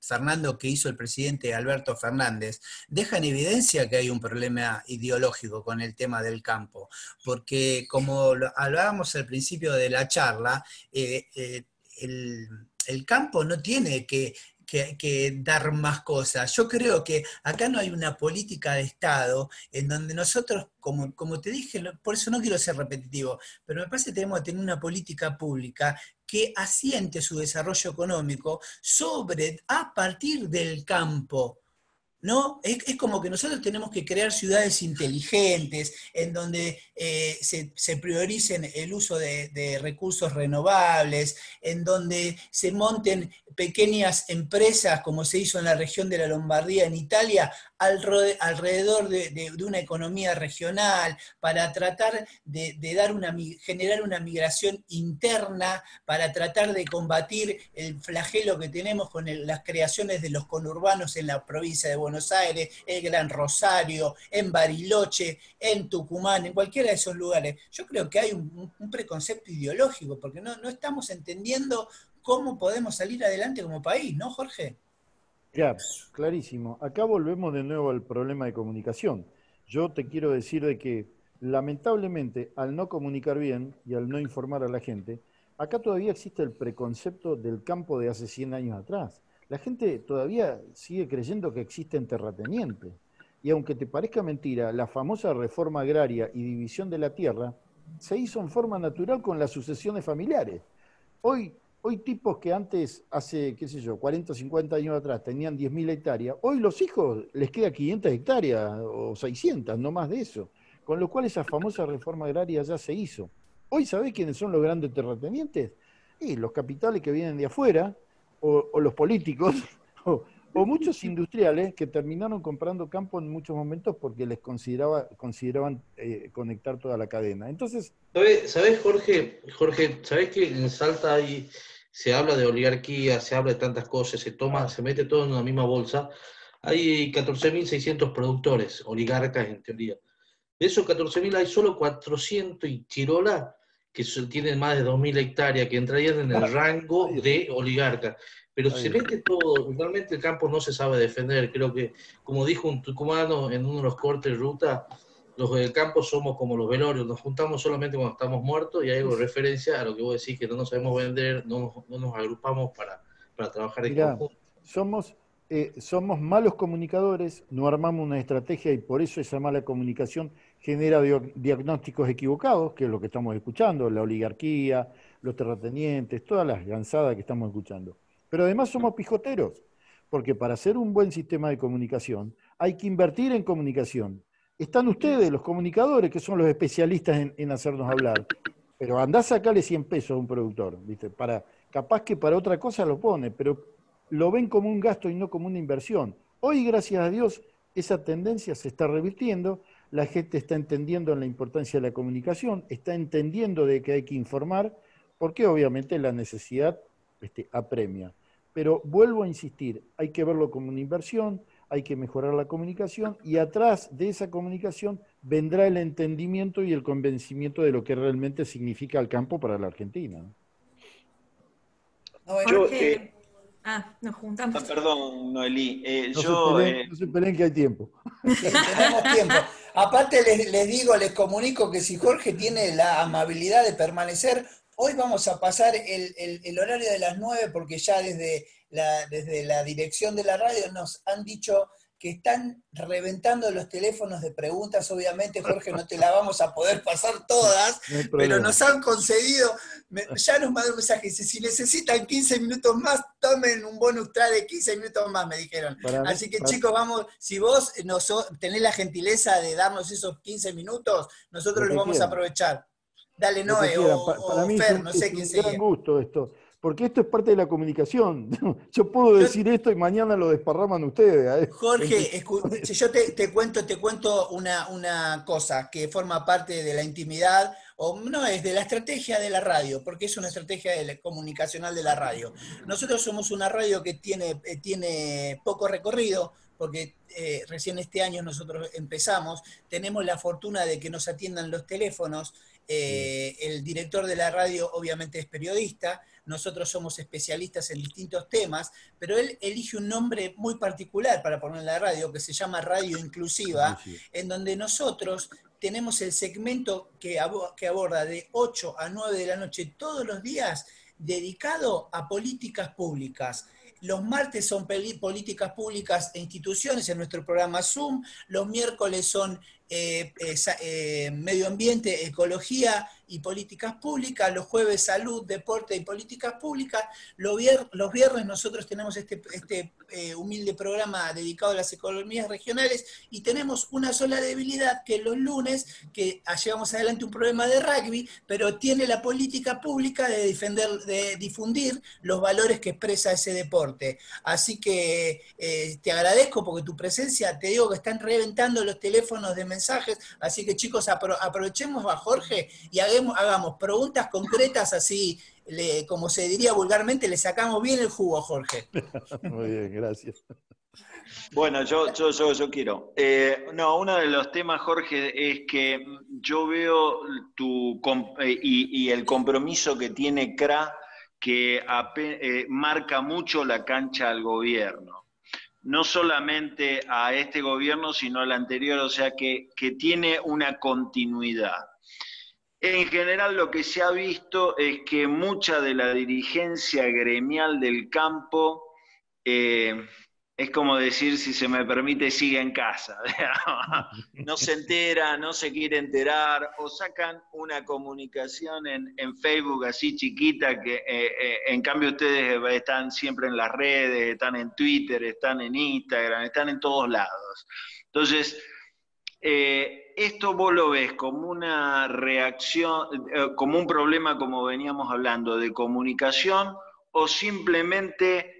Fernando, que hizo el presidente Alberto Fernández, deja en evidencia que hay un problema ideológico con el tema del campo, porque como hablábamos al principio de la charla, el campo no tiene que dar más cosas. Yo creo que acá no hay una política de Estado en donde nosotros, como te dije, por eso no quiero ser repetitivo, pero me parece que tenemos que tener una política pública que asiente su desarrollo económico a partir del campo. ¿No? Es como que nosotros tenemos que crear ciudades inteligentes en donde se prioricen el uso de recursos renovables, en donde se monten pequeñas empresas, como se hizo en la región de la Lombardía en Italia, alrededor de una economía regional, para tratar de generar una migración interna, para tratar de combatir el flagelo que tenemos con las creaciones de los conurbanos en la provincia de Buenos Aires, el Gran Rosario, en Bariloche, en Tucumán, en cualquiera de esos lugares. Yo creo que hay un preconcepto ideológico, porque no estamos entendiendo cómo podemos salir adelante como país, ¿no, Jorge?
Claro, clarísimo. Acá volvemos de nuevo al problema de comunicación. Yo te quiero decir de que lamentablemente al no comunicar bien y al no informar a la gente, acá todavía existe el preconcepto del campo de hace 100 años atrás. La gente todavía sigue creyendo que existen terratenientes. Y aunque te parezca mentira, la famosa reforma agraria y división de la tierra se hizo en forma natural con las sucesiones familiares. Hoy tipos que antes, hace, qué sé yo, 40 o 50 años atrás, tenían 10.000 hectáreas, hoy los hijos les queda 500 hectáreas o 600, no más de eso. Con lo cual esa famosa reforma agraria ya se hizo. Hoy, ¿sabés quiénes son los grandes terratenientes? Y los capitales que vienen de afuera, o los políticos, o muchos industriales que terminaron comprando campo en muchos momentos porque les consideraban conectar toda la cadena. Entonces...
¿Sabés, Jorge? Jorge, ¿sabés que en Salta se habla de oligarquía, se habla de tantas cosas, se mete todo en una misma bolsa? Hay 14.600 productores, oligarcas en teoría. De esos 14.000 hay solo 400 y chirola que tienen más de 2.000 hectáreas, que entrarían en el rango de oligarcas. Pero se mete todo, realmente el campo no se sabe defender. Creo que, como dijo un tucumano en uno de los cortes de ruta, los del campo somos como los velorios, nos juntamos solamente cuando estamos muertos, y hay algo de referencia a lo que vos decís, que no nos sabemos vender, no nos agrupamos para trabajar en conjunto.
Somos malos comunicadores, no armamos una estrategia y por eso esa mala comunicación genera diagnósticos equivocados, que es lo que estamos escuchando, la oligarquía, los terratenientes, todas las gansadas que estamos escuchando. Pero además somos pijoteros, porque para hacer un buen sistema de comunicación hay que invertir en comunicación. Están ustedes, los comunicadores, que son los especialistas en hacernos hablar, pero andá a sacarle 100 pesos a un productor, ¿viste? Capaz que para otra cosa lo pone, pero lo ven como un gasto y no como una inversión. Hoy, gracias a Dios, esa tendencia se está revirtiendo, la gente está entendiendo la importancia de la comunicación, está entendiendo de que hay que informar, porque obviamente la necesidad apremia. Pero vuelvo a insistir, hay que verlo como una inversión, hay que mejorar la comunicación, y atrás de esa comunicación vendrá el entendimiento y el convencimiento de lo que realmente significa el campo para la Argentina.
Nos juntamos.
Perdón, Noelí.
No se peleen que hay tiempo.
Sí, tenemos tiempo. Aparte les comunico que si Jorge tiene la amabilidad de permanecer, hoy vamos a pasar el horario de las 9, porque ya desde la dirección de la radio nos han dicho que están reventando los teléfonos de preguntas. Obviamente, Jorge, no te la vamos a poder pasar todas, pero nos han concedido, ya nos mandaron un mensaje, dice, si necesitan 15 minutos más, tomen un bonus track de 15 minutos más, me dijeron. Así que chicos, vamos, si vos tenés la gentileza de darnos esos 15 minutos, nosotros los vamos a aprovechar. Dale, Noé,
para mí
Fer, no sé quién
es un gran
sigue.
gusto esto, porque esto es parte de la comunicación. Yo puedo decir esto y mañana lo desparraman ustedes.
Jorge, yo te cuento una cosa que forma parte de la intimidad, o no es de la estrategia de la radio, porque es una estrategia comunicacional de la radio. Nosotros somos una radio que tiene poco recorrido, porque recién este año nosotros empezamos, tenemos la fortuna de que nos atiendan los teléfonos El director de la radio obviamente es periodista, nosotros somos especialistas en distintos temas, pero él elige un nombre muy particular para poner en la radio, que se llama Radio Inclusiva, en donde nosotros tenemos el segmento que aborda de 8 a 9 de la noche todos los días, dedicado a políticas públicas. Los martes son políticas públicas e instituciones en nuestro programa Zoom, los miércoles son medio ambiente, ecología y políticas públicas, los jueves salud, deporte y políticas públicas, los viernes nosotros tenemos este humilde programa dedicado a las economías regionales y tenemos una sola debilidad, que los lunes, que llevamos adelante un programa de rugby, pero tiene la política pública de difundir los valores que expresa ese deporte. Así que te agradezco porque tu presencia, te digo que están reventando los teléfonos de mensajes, así que chicos, aprovechemos a Jorge y hagamos preguntas concretas, así, como se diría vulgarmente, le sacamos bien el jugo a Jorge.
Muy bien, gracias.
Bueno, yo quiero. Uno de los temas, Jorge, es que yo veo y el compromiso que tiene CRA, que marca mucho la cancha al gobierno. No solamente a este gobierno, sino al anterior, o sea que tiene una continuidad. En general lo que se ha visto es que mucha de la dirigencia gremial del campo es como decir, si se me permite, sigue en casa. No se entera, no se quiere enterar, o sacan una comunicación en Facebook así chiquita, que en cambio ustedes están siempre en las redes, están en Twitter, están en Instagram, están en todos lados. Entonces, esto vos lo ves como una reacción, como un problema, como veníamos hablando, de comunicación, o simplemente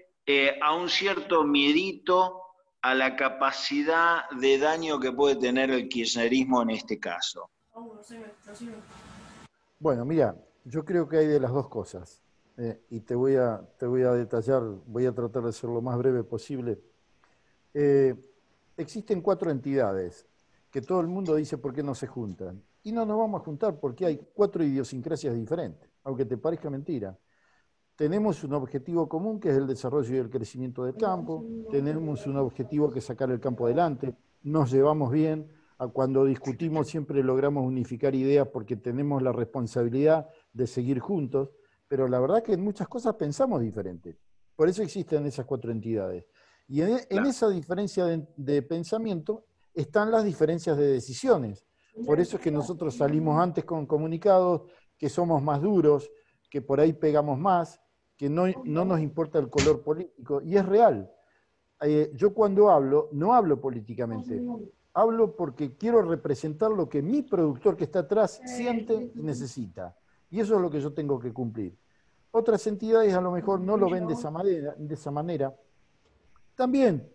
a un cierto miedito a la capacidad de daño que puede tener el kirchnerismo en este caso.
Bueno, mira, yo creo que hay de las dos cosas, y te voy a detallar, voy a tratar de ser lo más breve posible. Existen 4 entidades que todo el mundo dice por qué no se juntan, y no nos vamos a juntar porque hay 4 idiosincrasias diferentes, aunque te parezca mentira. Tenemos un objetivo común, que es el desarrollo y el crecimiento del campo. Tenemos un objetivo que es sacar el campo adelante. Nos llevamos bien. Cuando discutimos siempre logramos unificar ideas porque tenemos la responsabilidad de seguir juntos. Pero la verdad que en muchas cosas pensamos diferente. Por eso existen esas 4 entidades. Y en esa diferencia de pensamiento están las diferencias de decisiones. Por eso es que nosotros salimos antes con comunicados, que somos más duros, que por ahí pegamos más, que no nos importa el color político, y es real. Yo cuando hablo, no hablo políticamente, hablo porque quiero representar lo que mi productor que está atrás siente y necesita, y eso es lo que yo tengo que cumplir. Otras entidades a lo mejor no lo ven de esa manera. También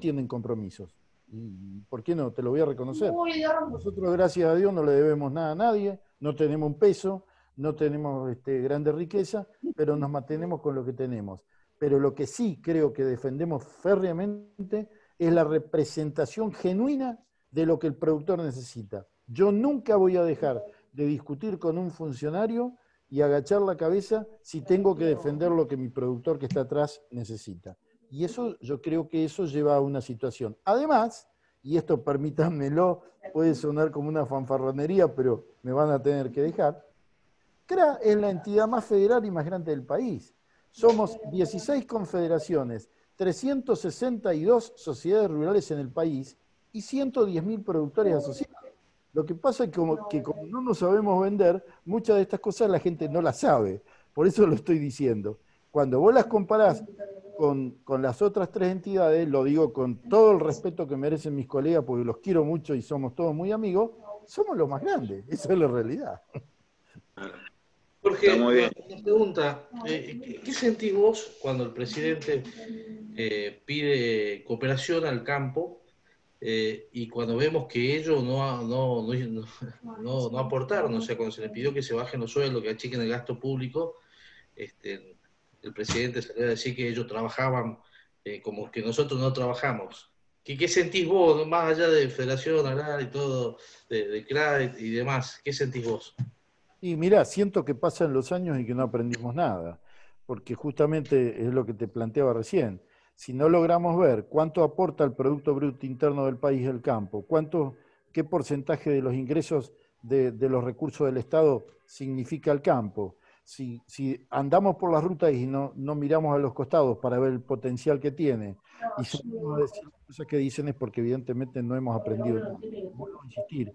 tienen compromisos, y ¿por qué no? Te lo voy a reconocer. Nosotros, gracias a Dios, no le debemos nada a nadie, no tenemos un peso, no tenemos grande riqueza, pero nos mantenemos con lo que tenemos. Pero lo que sí creo que defendemos férreamente es la representación genuina de lo que el productor necesita. Yo nunca voy a dejar de discutir con un funcionario y agachar la cabeza si tengo que defender lo que mi productor que está atrás necesita. Y eso, yo creo que eso lleva a una situación. Además, y esto permítanmelo, puede sonar como una fanfarronería, pero me van a tener que dejar, CRA es la entidad más federal y más grande del país. Somos 16 confederaciones, 362 sociedades rurales en el país y 110.000 productores asociados. Lo que pasa es que como no nos sabemos vender, muchas de estas cosas la gente no las sabe. Por eso lo estoy diciendo. Cuando vos las comparás con las otras 3 entidades, lo digo con todo el respeto que merecen mis colegas, porque los quiero mucho y somos todos muy amigos, somos los más grandes. Esa es la realidad.
Jorge, una pregunta. ¿Qué sentís vos cuando el presidente pide cooperación al campo y cuando vemos que ellos no aportaron? O sea, cuando se les pidió que se bajen los sueldos, que achiquen el gasto público, el presidente salió a decir que ellos trabajaban como que nosotros no trabajamos. ¿Qué sentís vos, más allá de Federación Agraria y todo, de CRA y demás? ¿Qué sentís vos?
Y mirá, siento que pasan los años y que no aprendimos nada, porque justamente es lo que te planteaba recién. Si no logramos ver cuánto aporta el Producto Bruto Interno del país el campo, qué porcentaje de los ingresos de los recursos del Estado significa el campo, si andamos por las rutas y no miramos a los costados para ver el potencial que tiene, y salimos a decir las cosas que dicen es porque evidentemente no hemos aprendido nada. Vuelvo a insistir,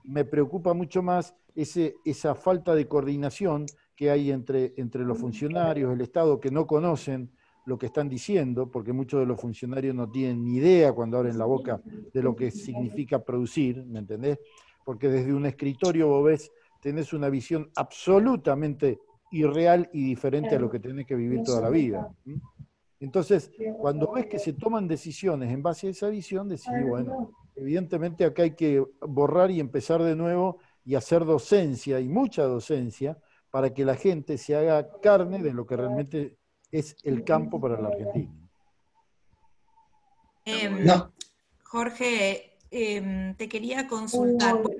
me preocupa mucho más esa falta de coordinación que hay entre los funcionarios, el Estado, que no conocen lo que están diciendo, porque muchos de los funcionarios no tienen ni idea cuando abren la boca de lo que significa producir, ¿me entendés? Porque desde un escritorio vos ves, tenés una visión absolutamente irreal y diferente a lo que tenés que vivir toda la vida. Entonces, cuando ves que se toman decisiones en base a esa visión, decís, bueno, evidentemente acá hay que borrar y empezar de nuevo y hacer docencia, y mucha docencia, para que la gente se haga carne de lo que realmente es el campo para la Argentina.
No. Jorge, te quería consultar. Bueno,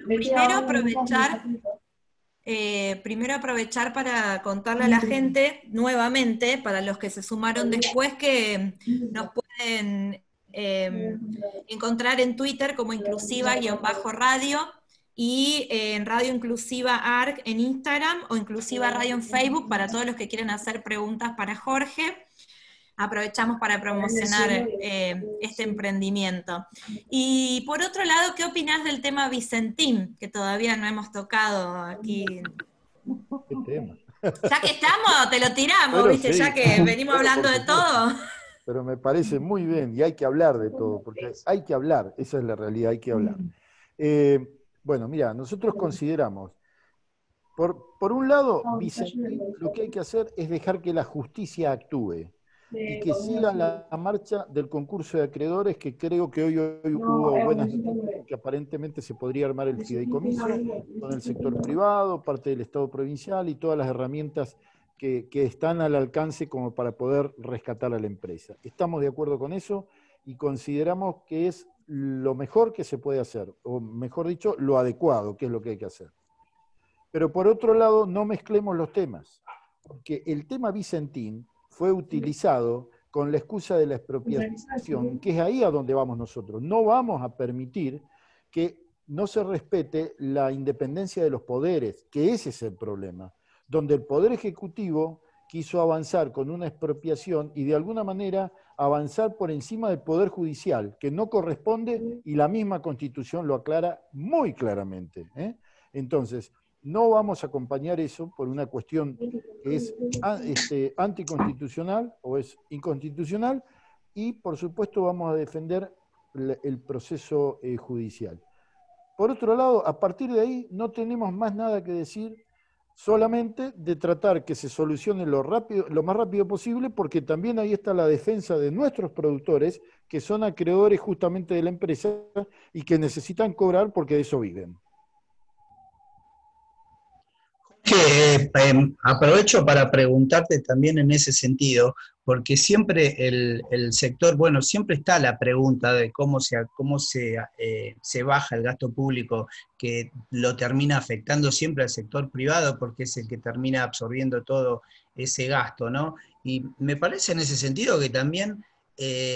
primero aprovechar para contarle a la gente, nuevamente, para los que se sumaron después, que nos pueden encontrar en Twitter como inclusiva_radio y en Radio Inclusiva ARC en Instagram o Inclusiva Radio en Facebook para todos los que quieren hacer preguntas para Jorge. Aprovechamos para promocionar este emprendimiento. Y por otro lado, ¿qué opinás del tema Vicentín, que todavía no hemos tocado aquí?
¿Qué tema?
Ya que estamos, te lo tiramos,
Pero
¿viste?
sí.
Ya que venimos hablando de todo.
Pero me parece muy bien, y hay que hablar de todo, porque hay que hablar, esa es la realidad, hay que hablar. Bueno, mira, nosotros consideramos, por un lado, Vicentín, lo que hay que hacer es dejar que la justicia actúe y que siga la marcha del concurso de acreedores, que creo que hoy hubo buenas noticias, que aparentemente se podría armar el fideicomiso con el sector privado, parte del Estado provincial y todas las herramientas que están al alcance como para poder rescatar a la empresa. Estamos de acuerdo con eso y consideramos que es lo mejor que se puede hacer, o mejor dicho, lo adecuado, que es lo que hay que hacer. Pero por otro lado, no mezclemos los temas, porque el tema Vicentín fue utilizado con la excusa de la expropiación, que es ahí a donde vamos nosotros. No vamos a permitir que no se respete la independencia de los poderes, que ese es el problema, donde el Poder Ejecutivo quiso avanzar con una expropiación y de alguna manera avanzar por encima del Poder Judicial, que no corresponde, y la misma Constitución lo aclara muy claramente. Entonces, no vamos a acompañar eso por una cuestión que es anticonstitucional o es inconstitucional, y por supuesto vamos a defender el proceso judicial. Por otro lado, a partir de ahí no tenemos más nada que decir, solamente de tratar que se solucione lo más rápido posible, porque también ahí está la defensa de nuestros productores, que son acreedores justamente de la empresa y que necesitan cobrar porque de eso viven.
Aprovecho para preguntarte también en ese sentido, porque siempre el sector, bueno, siempre está la pregunta de cómo se baja el gasto público, que lo termina afectando siempre al sector privado, porque es el que termina absorbiendo todo ese gasto, ¿no? Y me parece en ese sentido que también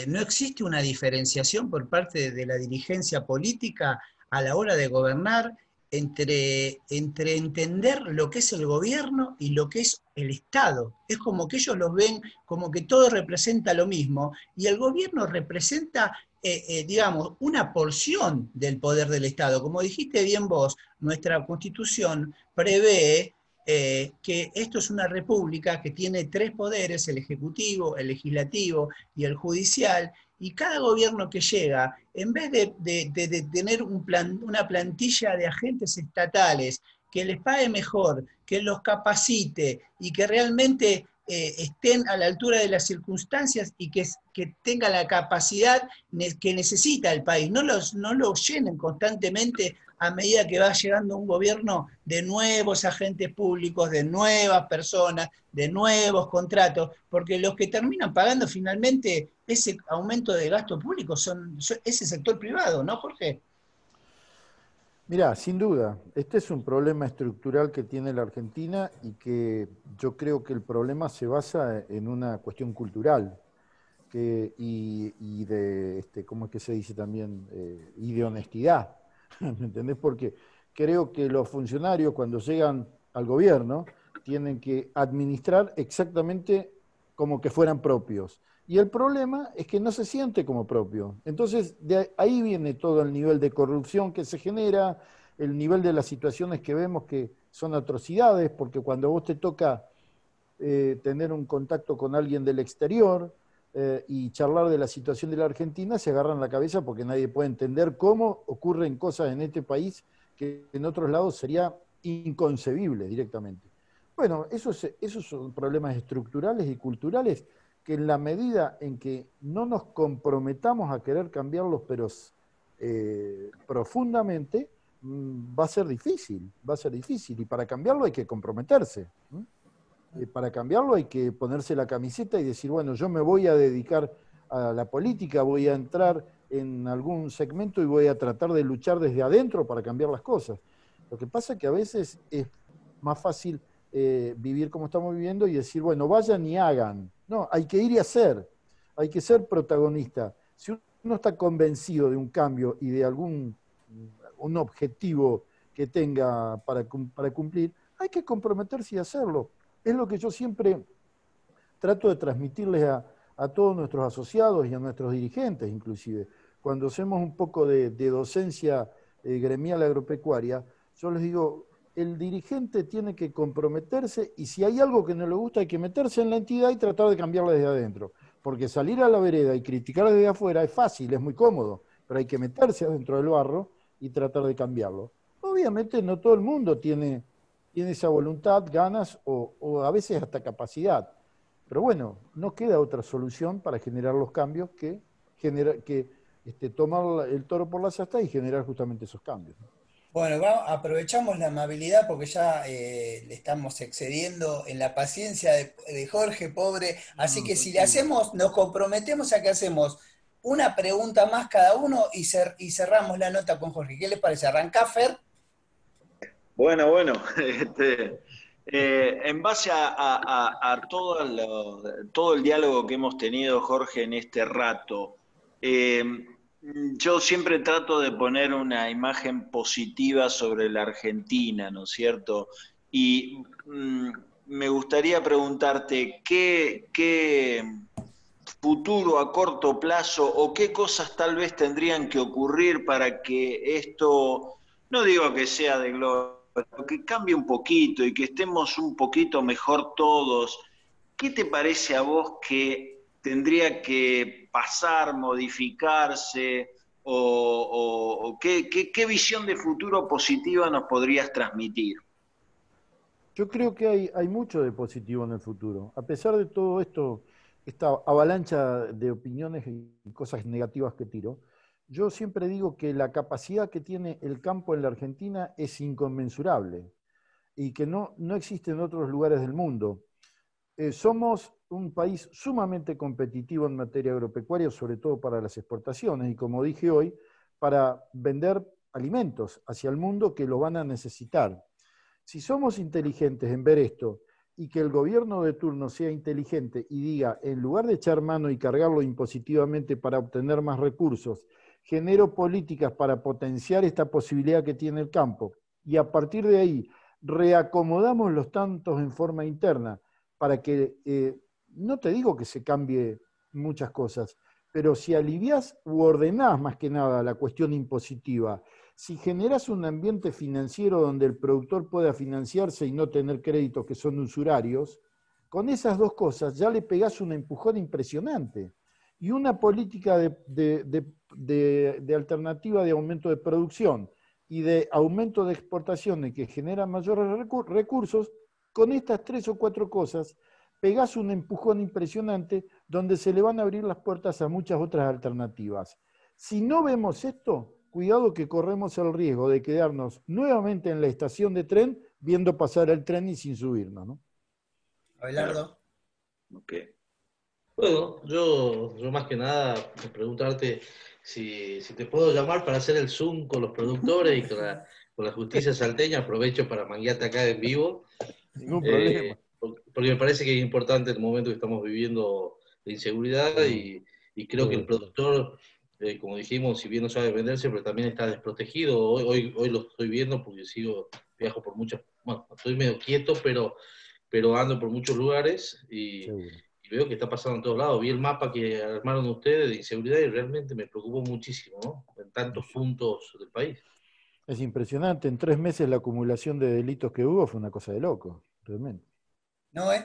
no existe una diferenciación por parte de la dirigencia política a la hora de gobernar, entre entender lo que es el gobierno y lo que es el Estado. Es como que ellos los ven como que todo representa lo mismo, y el gobierno representa, digamos, una porción del poder del Estado. Como dijiste bien vos, nuestra Constitución prevé que esto es una república que tiene 3 poderes: el Ejecutivo, el Legislativo y el Judicial, y cada gobierno que llega, en vez de tener una plantilla de agentes estatales que les pague mejor, que los capacite y que realmente estén a la altura de las circunstancias y que tenga la capacidad que necesita el país, no lo llenen constantemente a medida que va llegando un gobierno de nuevos agentes públicos, de nuevas personas, de nuevos contratos, porque los que terminan pagando finalmente ese aumento de gasto público es el sector privado, ¿no, Jorge?
Mirá, sin duda, este es un problema estructural que tiene la Argentina y que yo creo que el problema se basa en una cuestión cultural y de, ¿cómo es que se dice también? Y de honestidad, ¿me entendés? Porque creo que los funcionarios cuando llegan al gobierno tienen que administrar exactamente como que fueran propios. Y el problema es que no se siente como propio. Entonces, de ahí viene todo el nivel de corrupción que se genera, el nivel de las situaciones que vemos que son atrocidades, porque cuando vos te toca tener un contacto con alguien del exterior y charlar de la situación de la Argentina, se agarran la cabeza porque nadie puede entender cómo ocurren cosas en este país que en otros lados sería inconcebible directamente. Bueno, esos son problemas estructurales y culturales que en la medida en que no nos comprometamos a querer cambiarlos, pero profundamente, va a ser difícil, y para cambiarlo hay que comprometerse. Para cambiarlo hay que ponerse la camiseta y decir, bueno, yo me voy a dedicar a la política, voy a entrar en algún segmento y voy a tratar de luchar desde adentro para cambiar las cosas. Lo que pasa es que a veces es más fácil vivir como estamos viviendo y decir, bueno, vayan y hagan. No, hay que ir y hacer, hay que ser protagonista. Si uno está convencido de un cambio y de un objetivo que tenga para cumplir, hay que comprometerse y hacerlo. Es lo que yo siempre trato de transmitirles a todos nuestros asociados y a nuestros dirigentes, inclusive. Cuando hacemos un poco de docencia gremial agropecuaria, yo les digo, el dirigente tiene que comprometerse y si hay algo que no le gusta hay que meterse en la entidad y tratar de cambiarla desde adentro. Porque salir a la vereda y criticar desde afuera es fácil, es muy cómodo, pero hay que meterse adentro del barro y tratar de cambiarlo. Obviamente no todo el mundo tiene esa voluntad, ganas o a veces hasta capacidad. Pero bueno, no queda otra solución para generar los cambios que tomar el toro por las astas y generar justamente esos cambios.
Bueno, aprovechamos la amabilidad porque ya le estamos excediendo en la paciencia de Jorge, pobre. Así
No,
que si le
tranquilo.
hacemos, nos comprometemos a que hacemos una pregunta más cada uno y cerramos la nota con Jorge. ¿Qué le parece? ¿Arrancá, Fer?
Bueno, en base a todo el diálogo que hemos tenido, Jorge, en este rato, eh, yo siempre trato de poner una imagen positiva sobre la Argentina, ¿no es cierto? Y me gustaría preguntarte, ¿qué futuro a corto plazo o qué cosas tal vez tendrían que ocurrir para que esto, no digo que sea de gloria, pero que cambie un poquito y que estemos un poquito mejor todos? ¿Qué te parece a vos que tendría que pasar, modificarse o qué visión de futuro positiva nos podrías transmitir?
Yo creo que hay mucho de positivo en el futuro. A pesar de todo esto, esta avalancha de opiniones y cosas negativas que tiro, yo siempre digo que la capacidad que tiene el campo en la Argentina es inconmensurable y que no existe en otros lugares del mundo. Somos un país sumamente competitivo en materia agropecuaria, sobre todo para las exportaciones, y como dije hoy, para vender alimentos hacia el mundo que lo van a necesitar. Si somos inteligentes en ver esto y que el gobierno de turno sea inteligente y diga, en lugar de echar mano y cargarlo impositivamente para obtener más recursos, genero políticas para potenciar esta posibilidad que tiene el campo y a partir de ahí reacomodamos los tantos en forma interna para que, no te digo que se cambie muchas cosas, pero si aliviás u ordenás más que nada la cuestión impositiva, si generas un ambiente financiero donde el productor pueda financiarse y no tener créditos que son usurarios, con esas dos cosas ya le pegás un empujón impresionante. Y una política de alternativa de aumento de producción y de aumento de exportaciones que generan mayores recursos, con estas 3 o 4 cosas pegás un empujón impresionante donde se le van a abrir las puertas a muchas otras alternativas. Si no vemos esto, cuidado que corremos el riesgo de quedarnos nuevamente en la estación de tren viendo pasar el tren y sin subirnos, ¿no?
Abelardo.
Okay.
Bueno, yo más que nada preguntarte si te puedo llamar para hacer el Zoom con los productores y con la justicia salteña, aprovecho para manguearte acá en vivo.
Ningún problema.
Porque me parece que es importante el momento que estamos viviendo de inseguridad y creo que el productor, como dijimos, si bien no sabe venderse, pero también está desprotegido. Hoy lo estoy viendo porque viajo por muchas, bueno, estoy medio quieto, pero ando por muchos lugares y veo que está pasando en todos lados. Vi el mapa que armaron ustedes de inseguridad y realmente me preocupó muchísimo, ¿no? En tantos puntos del país.
Es impresionante, en 3 meses la acumulación de delitos que hubo fue una cosa de loco, realmente.
Noé,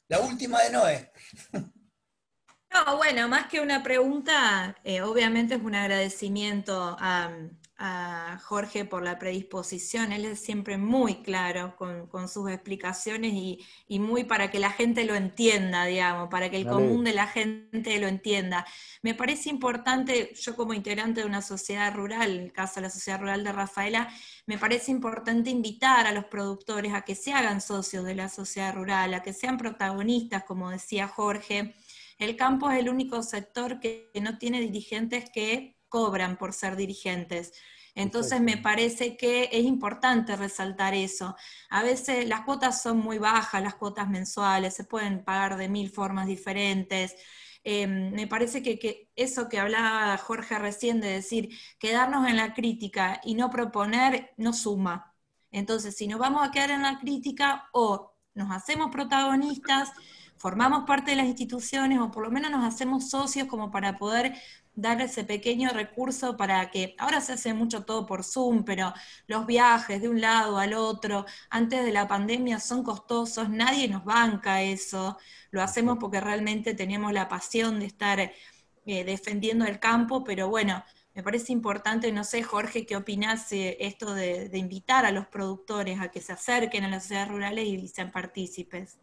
la última de Noé.
No, bueno, más que una pregunta, obviamente es un agradecimiento a Jorge por la predisposición. Él es siempre muy claro con sus explicaciones y muy para que la gente lo entienda, digamos, para que el común de la gente lo entienda. Me parece importante, yo como integrante de una sociedad rural, en el caso de la sociedad rural de Rafaela, me parece importante invitar a los productores a que se hagan socios de la sociedad rural, a que sean protagonistas, como decía Jorge. El campo es el único sector que no tiene dirigentes que cobran por ser dirigentes. Entonces me parece que es importante resaltar eso. A veces las cuotas son muy bajas, las cuotas mensuales, se pueden pagar de 1000 formas diferentes. Me parece que eso que hablaba Jorge recién de decir, quedarnos en la crítica y no proponer, no suma. Entonces, si nos vamos a quedar en la crítica, o nos hacemos protagonistas, formamos parte de las instituciones o por lo menos nos hacemos socios como para poder dar ese pequeño recurso para que, ahora se hace mucho todo por Zoom, pero los viajes de un lado al otro, antes de la pandemia son costosos, nadie nos banca eso, lo hacemos porque realmente tenemos la pasión de estar defendiendo el campo, pero bueno, me parece importante, no sé, Jorge, ¿qué opinás esto de invitar a los productores a que se acerquen a las sociedades rurales y sean partícipes?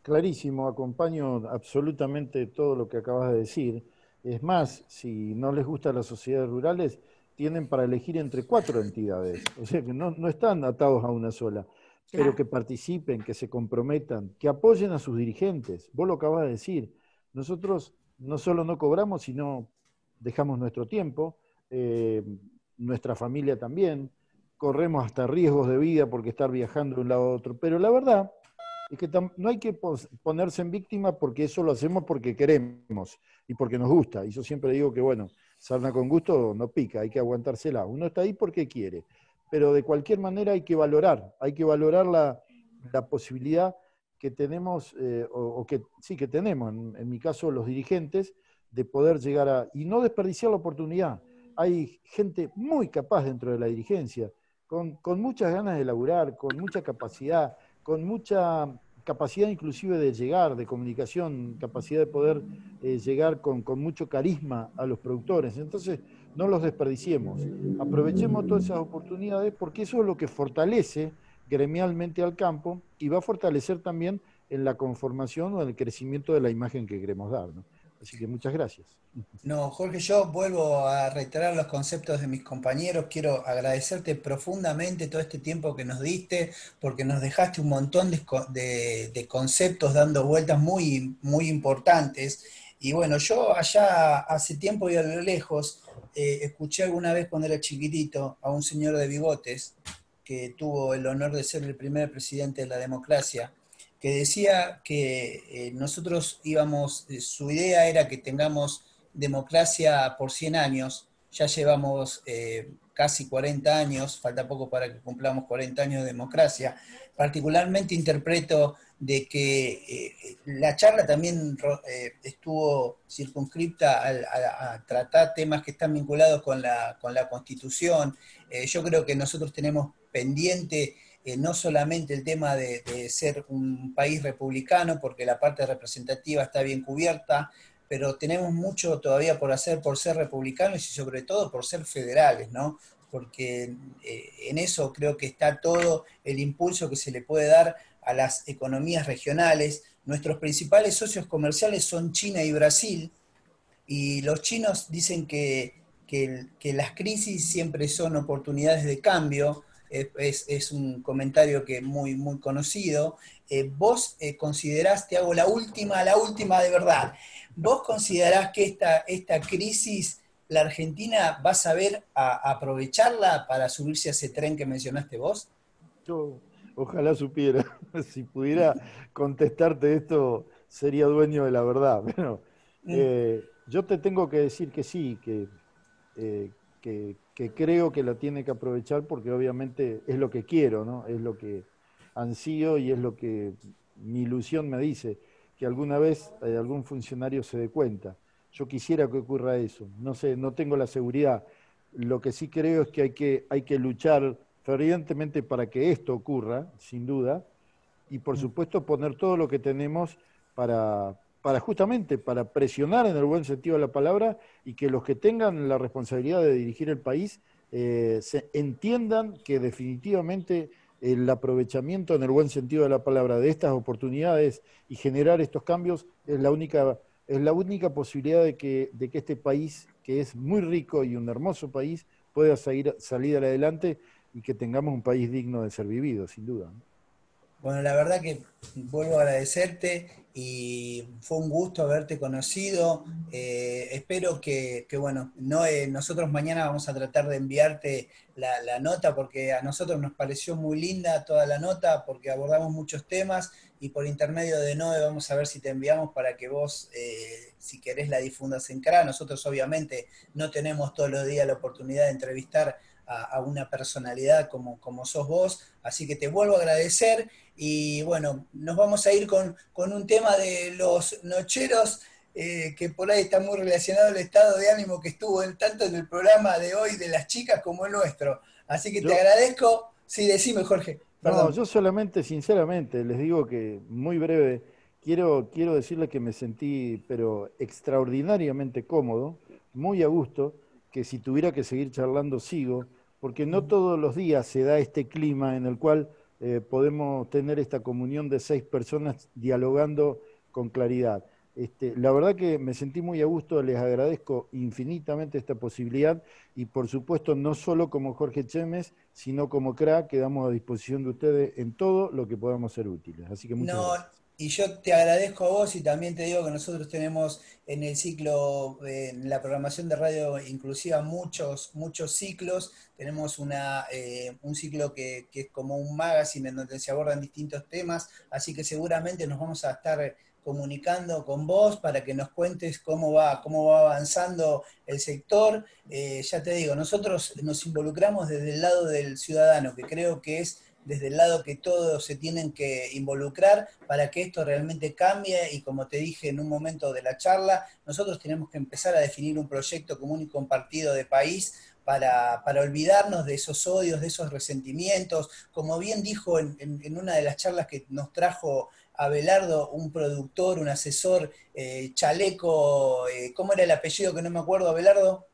Clarísimo, acompaño absolutamente todo lo que acabas de decir. Es más, si no les gustan las sociedades rurales, tienen para elegir entre 4 entidades. O sea que no están atados a una sola, pero que participen, que se comprometan, que apoyen a sus dirigentes. Vos lo acabas de decir. Nosotros no solo no cobramos, sino dejamos nuestro tiempo, nuestra familia también, corremos hasta riesgos de vida porque estar viajando de un lado a otro. Pero la verdad es que no hay que ponerse en víctima porque eso lo hacemos porque queremos y porque nos gusta. Y yo siempre digo que, bueno, sarna con gusto no pica, hay que aguantársela. Uno está ahí porque quiere, pero de cualquier manera hay que valorar la posibilidad que tenemos, que tenemos, en mi caso los dirigentes, de poder llegar a, y no desperdiciar la oportunidad. Hay gente muy capaz dentro de la dirigencia, con muchas ganas de laburar, con mucha capacidad, con mucha capacidad inclusive de llegar, de comunicación, capacidad de poder llegar con mucho carisma a los productores. Entonces, no los desperdiciemos. Aprovechemos todas esas oportunidades porque eso es lo que fortalece gremialmente al campo y va a fortalecer también en la conformación o en el crecimiento de la imagen que queremos dar, ¿no? Así que muchas gracias.
No, Jorge, yo vuelvo a reiterar los conceptos de mis compañeros. Quiero agradecerte profundamente todo este tiempo que nos diste, porque nos dejaste un montón de conceptos dando vueltas muy, muy importantes. Y bueno, yo allá hace tiempo y a lo lejos, escuché alguna vez cuando era chiquitito a un señor de bigotes que tuvo el honor de ser el primer presidente de la democracia, que decía que nosotros íbamos, su idea era que tengamos democracia por 100 años, ya llevamos casi 40 años, falta poco para que cumplamos 40 años de democracia. Particularmente interpreto de que la charla también estuvo circunscripta a tratar temas que están vinculados con la Constitución. Yo creo que nosotros tenemos pendiente no solamente el tema de ser un país republicano, porque la parte representativa está bien cubierta, pero tenemos mucho todavía por hacer por ser republicanos y sobre todo por ser federales, ¿no? Porque en eso creo que está todo el impulso que se le puede dar a las economías regionales. Nuestros principales socios comerciales son China y Brasil, y los chinos dicen que las crisis siempre son oportunidades de cambio. Es un comentario que muy, muy conocido. Vos considerás, te hago la última de verdad, ¿vos considerás que esta crisis la Argentina va a saber aprovecharla para subirse a ese tren que mencionaste vos?
Yo ojalá supiera, si pudiera contestarte esto, sería dueño de la verdad. Pero
Mm.
yo te tengo que decir que sí, que creo que la tiene que aprovechar porque obviamente es lo que quiero, ¿no? Es lo que ansío y es lo que mi ilusión me dice, que alguna vez algún funcionario se dé cuenta. Yo quisiera que ocurra eso, no sé, no tengo la seguridad. Lo que sí creo es que hay que luchar fervientemente para que esto ocurra, sin duda, y por supuesto poner todo lo que tenemos para justamente, para presionar en el buen sentido de la palabra y que los que tengan la responsabilidad de dirigir el país se entiendan que definitivamente el aprovechamiento en el buen sentido de la palabra de estas oportunidades y generar estos cambios es la única posibilidad de que este país, que es muy rico y un hermoso país, pueda salir adelante y que tengamos un país digno de ser vivido, sin duda, ¿no?
Bueno, la verdad que vuelvo a agradecerte y fue un gusto haberte conocido. Espero bueno, no, nosotros mañana vamos a tratar de enviarte la nota porque a nosotros nos pareció muy linda toda la nota porque abordamos muchos temas y por intermedio de Noe vamos a ver si te enviamos para que vos, si querés, la difundas en CRA. Nosotros obviamente no tenemos todos los días la oportunidad de entrevistar a una personalidad como sos vos, así que te vuelvo a agradecer. Y bueno, nos vamos a ir con un tema de los nocheros, que por ahí está muy relacionado al estado de ánimo que estuvo tanto en el programa de hoy de las chicas como el nuestro. Así que te
Yo,
agradezco. Sí, decime, Jorge,
no,
perdón.
yo solamente, sinceramente, les digo que muy breve, quiero decirles que me sentí, pero extraordinariamente cómodo, muy a gusto, que si tuviera que seguir charlando, sigo, porque no todos los días se da este clima en el cual podemos tener esta comunión de 6 personas dialogando con claridad. La verdad que me sentí muy a gusto, les agradezco infinitamente esta posibilidad y por supuesto no solo como Jorge Chemes, sino como CRA, quedamos a disposición de ustedes en todo lo que podamos ser útiles. Así que muchas
No,
gracias.
y yo te agradezco a vos y también te digo que nosotros tenemos en el ciclo, en la programación de radio inclusiva, muchos ciclos. Tenemos un ciclo que es como un magazine en donde se abordan distintos temas, así que seguramente nos vamos a estar comunicando con vos para que nos cuentes cómo va avanzando el sector. Ya te digo, nosotros nos involucramos desde el lado del ciudadano, que creo que es desde el lado que todos se tienen que involucrar para que esto realmente cambie y como te dije en un momento de la charla, nosotros tenemos que empezar a definir un proyecto común y compartido de país para olvidarnos de esos odios, de esos resentimientos. Como bien dijo en una de las charlas que nos trajo Abelardo, un productor, un asesor, Chaleco, ¿cómo era el apellido que no me acuerdo, Abelardo?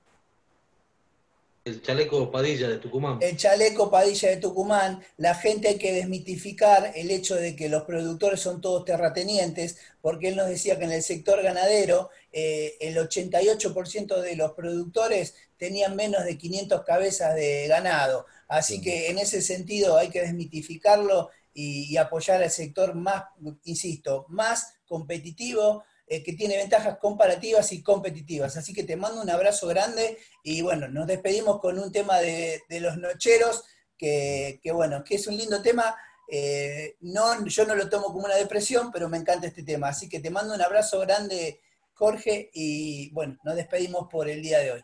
El chaleco Padilla de Tucumán.
El Chaleco Padilla de Tucumán, la gente hay que desmitificar el hecho de que los productores son todos terratenientes, porque él nos decía que en el sector ganadero el 88% de los productores tenían menos de 500 cabezas de ganado. Así
Claro.
que en ese sentido hay que desmitificarlo y apoyar al sector más, insisto, más competitivo, que tiene ventajas comparativas y competitivas. Así que te mando un abrazo grande y bueno, nos despedimos con un tema de los nocheros, bueno, que es un lindo tema. No, yo no lo tomo como una depresión, pero me encanta este tema. Así que te mando un abrazo grande, Jorge, y bueno, nos despedimos por el día de hoy.